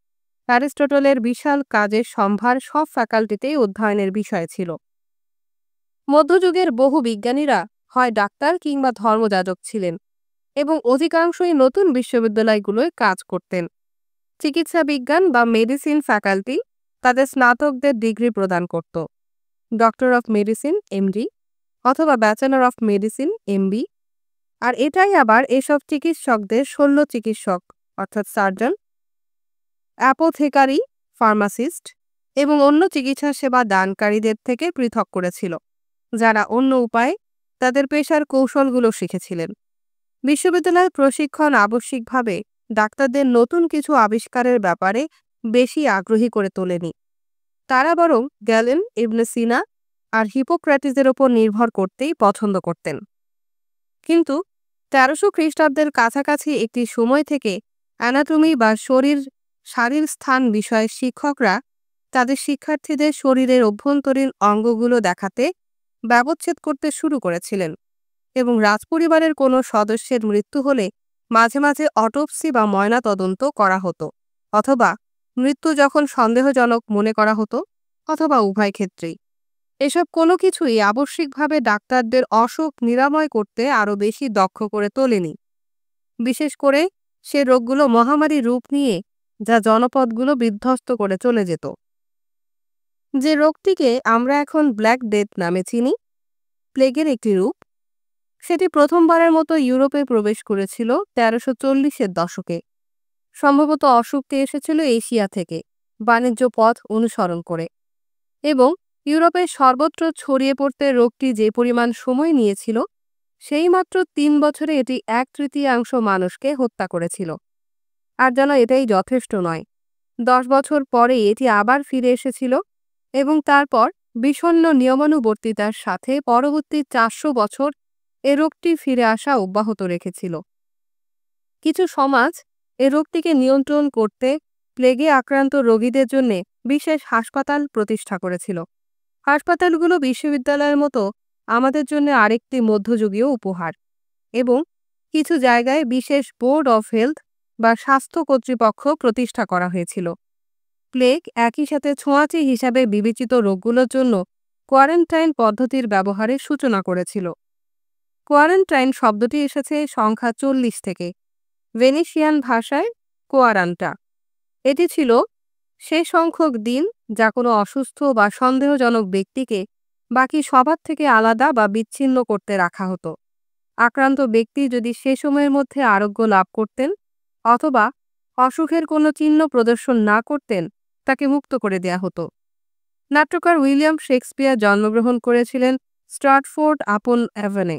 Speaker 1: অ্যারিস্টটলের বিশাল কাজের সম্ভার সব ফ্যাকাল্টিতেই অধ্যয়নের বিষয় ছিল। মধ্যযুগের বহু বিজ্ঞানীরা হয় ডাক্তার কিংবা ধর্মযাজক ছিলেন এবং অধিকাংশই নতুন বিশ্ববিদ্যালয়গুলোয় কাজ করতেন। চিকিৎসা বিজ্ঞান বা মেডিসিন ফ্যাকাল্টি তাদের স্নাতকদের ডিগ্রি প্রদান করত, ডক্টর অফ মেডিসিন এমডি অথবা ব্যাচেলর অফ মেডিসিন এমবি। আর এটাই আবার এসব চিকিৎসকদের শল্য চিকিৎসক অর্থাৎ সার্জন, অ্যাপোথেকারি, ফার্মাসিস্ট এবং অন্য চিকিৎসা সেবা দানকারীদের থেকে পৃথক করেছিল, যারা অন্য উপায়ে তাদের পেশার কৌশলগুলো শিখেছিলেন। বিশ্ববিদ্যালয়ের প্রশিক্ষণ আবশ্যিকভাবে ডাক্তারদের নতুন কিছু আবিষ্কারের ব্যাপারে বেশি আগ্রহী করে তোলেনি। তারা বরং গ্যালেন, ইবনে সিনা আর হিপোক্রেটিসের ওপর নির্ভর করতেই পছন্দ করতেন। কিন্তু 1300 খ্রিস্টাব্দের কাছাকাছি একটি সময় থেকে অ্যানাটমি বা শারীর স্থান বিষয়ের শিক্ষকরা তাদের শিক্ষার্থীদের শরীরের অভ্যন্তরীণ অঙ্গগুলো দেখাতে ব্যবচ্ছেদ করতে শুরু করেছিলেন এবং রাজপরিবারের কোনো সদস্যের মৃত্যু হলে মাঝে মাঝে অটোপসি বা ময়নাতদন্ত করা হতো, অথবা মৃত্যু যখন সন্দেহজনক মনে করা হতো, অথবা উভয় ক্ষেত্রেই। এসব কোনো কিছুই আবশ্যিকভাবে ডাক্তারদের অসুখ নিরাময় করতে আরও বেশি দক্ষ করে তোলেনি। বিশেষ করে সে রোগগুলো মহামারী রূপ নিয়ে যা জনপদগুলো বিধ্বস্ত করে চলে যেত। যে রোগটিকে আমরা এখন ব্ল্যাক ডেথ নামে চিনি, প্লেগের একটি রূপ, সেটি প্রথমবারের মতো ইউরোপে প্রবেশ করেছিল 1340-এর দশকে। সম্ভবত অসুখটি এসেছিল এশিয়া থেকে বাণিজ্য পথ অনুসরণ করে, এবং ইউরোপের সর্বত্র ছড়িয়ে পড়তে রোগটি যে পরিমাণ সময় নিয়েছিল, সেই মাত্র 3 বছরে এটি 1/3 মানুষকে হত্যা করেছিল। আর যেন এটাই যথেষ্ট নয়, 10 বছর পরে এটি আবার ফিরে এসেছিল, এবং তারপর বিষণ্ণ নিয়মানুবর্তিতার সাথে পরবর্তী 400 বছর এ রোগটি ফিরে আসা অব্যাহত রেখেছিল। কিছু সমাজ এ রোগটিকে নিয়ন্ত্রণ করতে প্লেগে আক্রান্ত রোগীদের জন্য বিশেষ হাসপাতাল প্রতিষ্ঠা করেছিল। হাসপাতালগুলো বিশ্ববিদ্যালয়ের মতো আমাদের জন্য আরেকটি মধ্যযুগীয় উপহার, এবং কিছু জায়গায় বিশেষ বোর্ড অফ হেলথ বা স্বাস্থ্য কর্তৃপক্ষ প্রতিষ্ঠা করা হয়েছিল। প্লেগ একই সাথে ছোঁয়াচে হিসাবে বিবেচিত রোগগুলোর জন্য কোয়ারেন্টাইন পদ্ধতির ব্যবহারের সূচনা করেছিল। কোয়ারেন্টাইন শব্দটি এসেছে সংখ্যা 40 থেকে, ভেনিসিয়ান ভাষায় কোয়ারান্টা। এটি ছিল সে সংখ্যক দিন যা কোনো অসুস্থ বা সন্দেহজনক ব্যক্তিকে বাকি সবার থেকে আলাদা বা বিচ্ছিন্ন করতে রাখা হতো। আক্রান্ত ব্যক্তি যদি সে সময়ের মধ্যে আরোগ্য লাভ করতেন অথবা অসুখের কোনো চিহ্ন প্রদর্শন না করতেন, তাকে মুক্ত করে দেয়া হতো। নাট্যকার উইলিয়াম শেক্সপিয়ার জন্মগ্রহণ করেছিলেন স্ট্রাটফোর্ড আপন অ্যাভনে,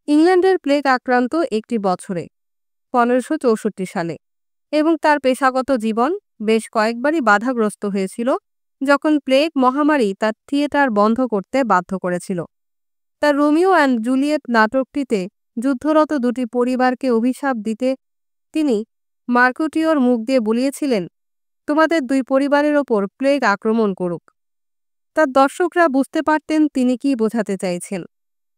Speaker 1: ইংল্যান্ডের প্লেগ আক্রান্ত একটি বছরে 1564 সালে, এবং তার পেশাগত জীবন বেশ কয়েকবারই বাধাগ্রস্ত হয়েছিল যখন প্লেগ মহামারী তার থিয়েটার বন্ধ করতে বাধ্য করেছিল। তার রোমিও অ্যান্ড জুলিয়েট নাটকটিতে যুদ্ধরত দুটি পরিবারকে অভিশাপ দিতে তিনি মার্কুটিওর মুখ দিয়ে বলিয়েছিলেন, তোমাদের 2 পরিবারের ওপর প্লেগ আক্রমণ করুক। তার দর্শকরা বুঝতে পারতেন তিনি কি বোঝাতে চাইছেন।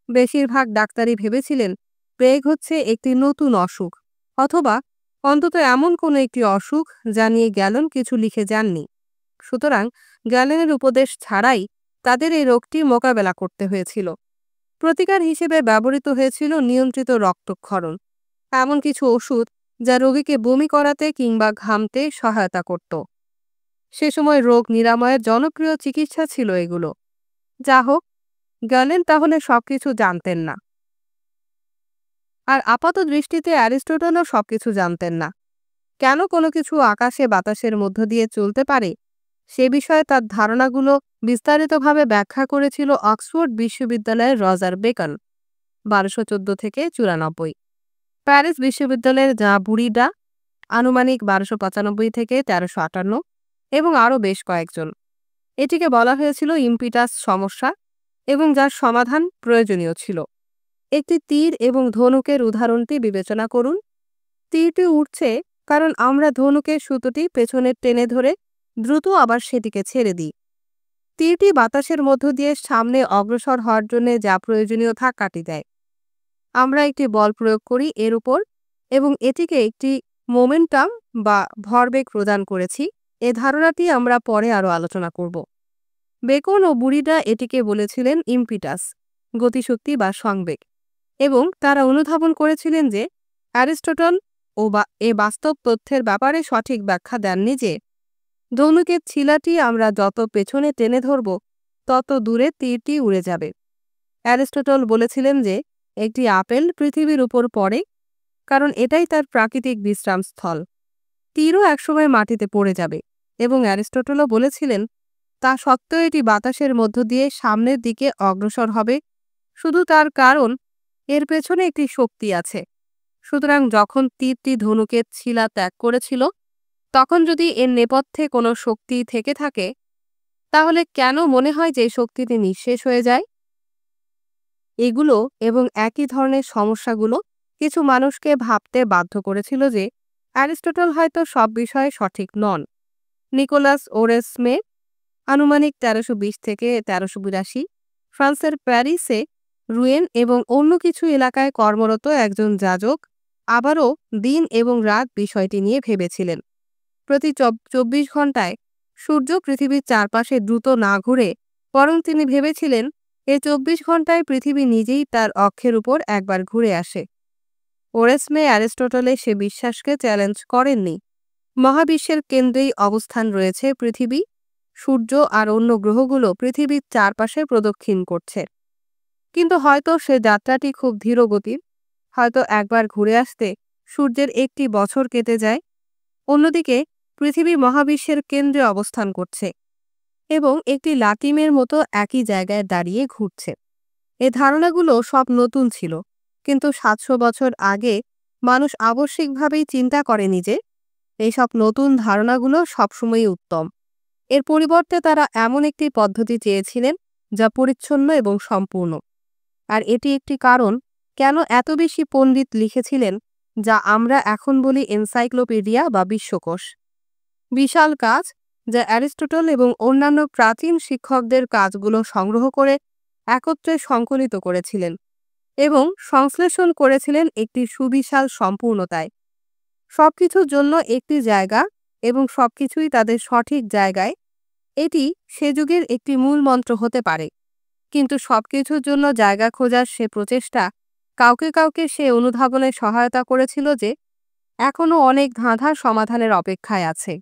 Speaker 1: বেশিরভাগ ডাক্তারই ভেবেছিলেন প্লেগ হচ্ছে একটি নতুন অসুখ, অথবা অন্তত এমন কোনো একটি অসুখ যা নিয়ে গ্যালন কিছু লিখে যাননি। সুতরাং গ্যালনের উপদেশ ছাড়াই তাদের এই রোগটি মোকাবেলা করতে হয়েছিল। প্রতিকার হিসেবে ব্যবহৃত হয়েছিল নিয়ন্ত্রিত রক্তক্ষরণ, এমন কিছু ওষুধ যা রোগীকে বমি করাতে কিংবা ঘামতে সহায়তা করত। সে সময় রোগ নিরাময়ের জনপ্রিয় চিকিৎসা ছিল এগুলো। যা হোক, গ্যালেন তাহলে সবকিছু জানতেন না, আর আপাত দৃষ্টিতে অ্যারিস্টটলও সবকিছু জানতেন না। কেন কোনো কিছু আকাশে বাতাসের মধ্য দিয়ে চলতে পারে সে বিষয়ে তার ধারণাগুলো বিস্তারিতভাবে ব্যাখ্যা করেছিল অক্সফোর্ড বিশ্ববিদ্যালয়ের রজার বেকন 1214 থেকে 94, প্যারিস বিশ্ববিদ্যালয়ের জা বুরিডা আনুমানিক 1295 থেকে 1358, এবং আরও বেশ কয়েকজন। এটিকে বলা হয়েছিল ইম্পিটাস সমস্যা, এবং যার সমাধান প্রয়োজনীয় ছিল। একটি তীর এবং ধনুকের উদাহরণটি বিবেচনা করুন। তীরটি উঠছে কারণ আমরা ধনুকের সুতোটি পেছনে টেনে ধরে দ্রুত আবার সেটিকে ছেড়ে দিই। তীরটি বাতাসের মধ্য দিয়ে সামনে অগ্রসর হওয়ার জন্য যা প্রয়োজনীয় ধাক্কাটি দেয়। আমরা একটি বল প্রয়োগ করি এর উপর, এবং এটিকে একটি মোমেন্টাম বা ভরবেগ প্রদান করেছি। এ ধারণাটি আমরা পরে আরও আলোচনা করব। বেকন ও বুরিডা এটিকে বলেছিলেন ইম্পিটাস, গতিশক্তি বা সংবেগ, এবং তারা অনুধাবন করেছিলেন যে অ্যারিস্টটল এ বাস্তব তথ্যের ব্যাপারে সঠিক ব্যাখ্যা দেননি যে ধনুকের ছিলাটি আমরা যত পেছনে টেনে ধরব তত দূরে তীরটি উড়ে যাবে। অ্যারিস্টটল বলেছিলেন যে একটি আপেল পৃথিবীর উপর পড়ে কারণ এটাই তার প্রাকৃতিক বিশ্রামস্থল। তীরও একসময় মাটিতে পড়ে যাবে, এবং অ্যারিস্টটলও বলেছিলেন তা সত্ত্বেও এটি বাতাসের মধ্য দিয়ে সামনের দিকে অগ্রসর হবে, শুধু তার কারণ এর পেছনে একটি শক্তি আছে। সুতরাং যখন তীরটি ধনুকের ছিলা ত্যাগ করেছিল, তখন যদি এর নেপথ্যে কোনো শক্তি থেকে থাকে, তাহলে কেন মনে হয় যে শক্তিটি নিঃশেষ হয়ে যায়? এগুলো এবং একই ধরনের সমস্যাগুলো কিছু মানুষকে ভাবতে বাধ্য করেছিল যে অ্যারিস্টটল হয়তো সব বিষয়ে সঠিক নন। নিকোলাস ওরেসমে আনুমানিক 1320 থেকে 1382 ফ্রান্সের প্যারিসে রুয়েন এবং অন্য কিছু এলাকায় কর্মরত একজন যাজক আবারও দিন এবং রাত বিষয়টি নিয়ে ভেবেছিলেন। প্রতি 24 ঘন্টায় সূর্য পৃথিবীর চারপাশে দ্রুত না ঘুরে, বরং তিনি ভেবেছিলেন এই 24 ঘন্টায় পৃথিবী নিজেই তার অক্ষের উপর একবার ঘুরে আসে। ওরেসমে অ্যারিস্টটলের সে বিশ্বাসকে চ্যালেঞ্জ করেননি। মহাবিশ্বের কেন্দ্রেই অবস্থান রয়েছে পৃথিবী, সূর্য আর অন্য গ্রহগুলো পৃথিবীর চারপাশে প্রদক্ষিণ করছে। কিন্তু হয়তো সে যাত্রাটি খুব ধীরগতির। হয়তো একবার ঘুরে আসতে সূর্যের 1টি বছর কেটে যায়। অন্যদিকে পৃথিবী মহাবিশ্বের কেন্দ্রে অবস্থান করছে এবং একটি লাটিমের মতো একই জায়গায় দাঁড়িয়ে ঘুরছে। এ ধারণাগুলো সব নতুন ছিল, কিন্তু 700 বছর আগে মানুষ আবশ্যিকভাবেই চিন্তা করেনি যে এইসব নতুন ধারণাগুলো সবসময়ই উত্তম। এর পরিবর্তে তারা এমন একটি পদ্ধতি চেয়েছিলেন যা পরিচ্ছন্ন এবং সম্পূর্ণ। আর এটি একটি কারণ কেন এত বেশি পণ্ডিত লিখেছিলেন যা আমরা এখন বলি এনসাইক্লোপিডিয়া বা বিশ্বকোষ। বিশাল কাজ, যা অ্যারিস্টটল এবং অন্যান্য প্রাচীন শিক্ষকদের কাজগুলো সংগ্রহ করে একত্রে সংকলিত করেছিলেন এবং সংশ্লেষণ করেছিলেন একটি সুবিশাল সম্পূর্ণতায়। সবকিছুর জন্য একটি জায়গা এবং সবকিছুই তাদের সঠিক জায়গায়, এটি সে যুগের একটি মূল মন্ত্র হতে পারে। কিন্তু সবকিছুর জন্য জায়গা খোঁজার সে প্রচেষ্টা কাউকে কাউকে সে অনুধাবনে সহায়তা করেছিল যে এখনও অনেক ধাঁধার সমাধানের অপেক্ষায় আছে।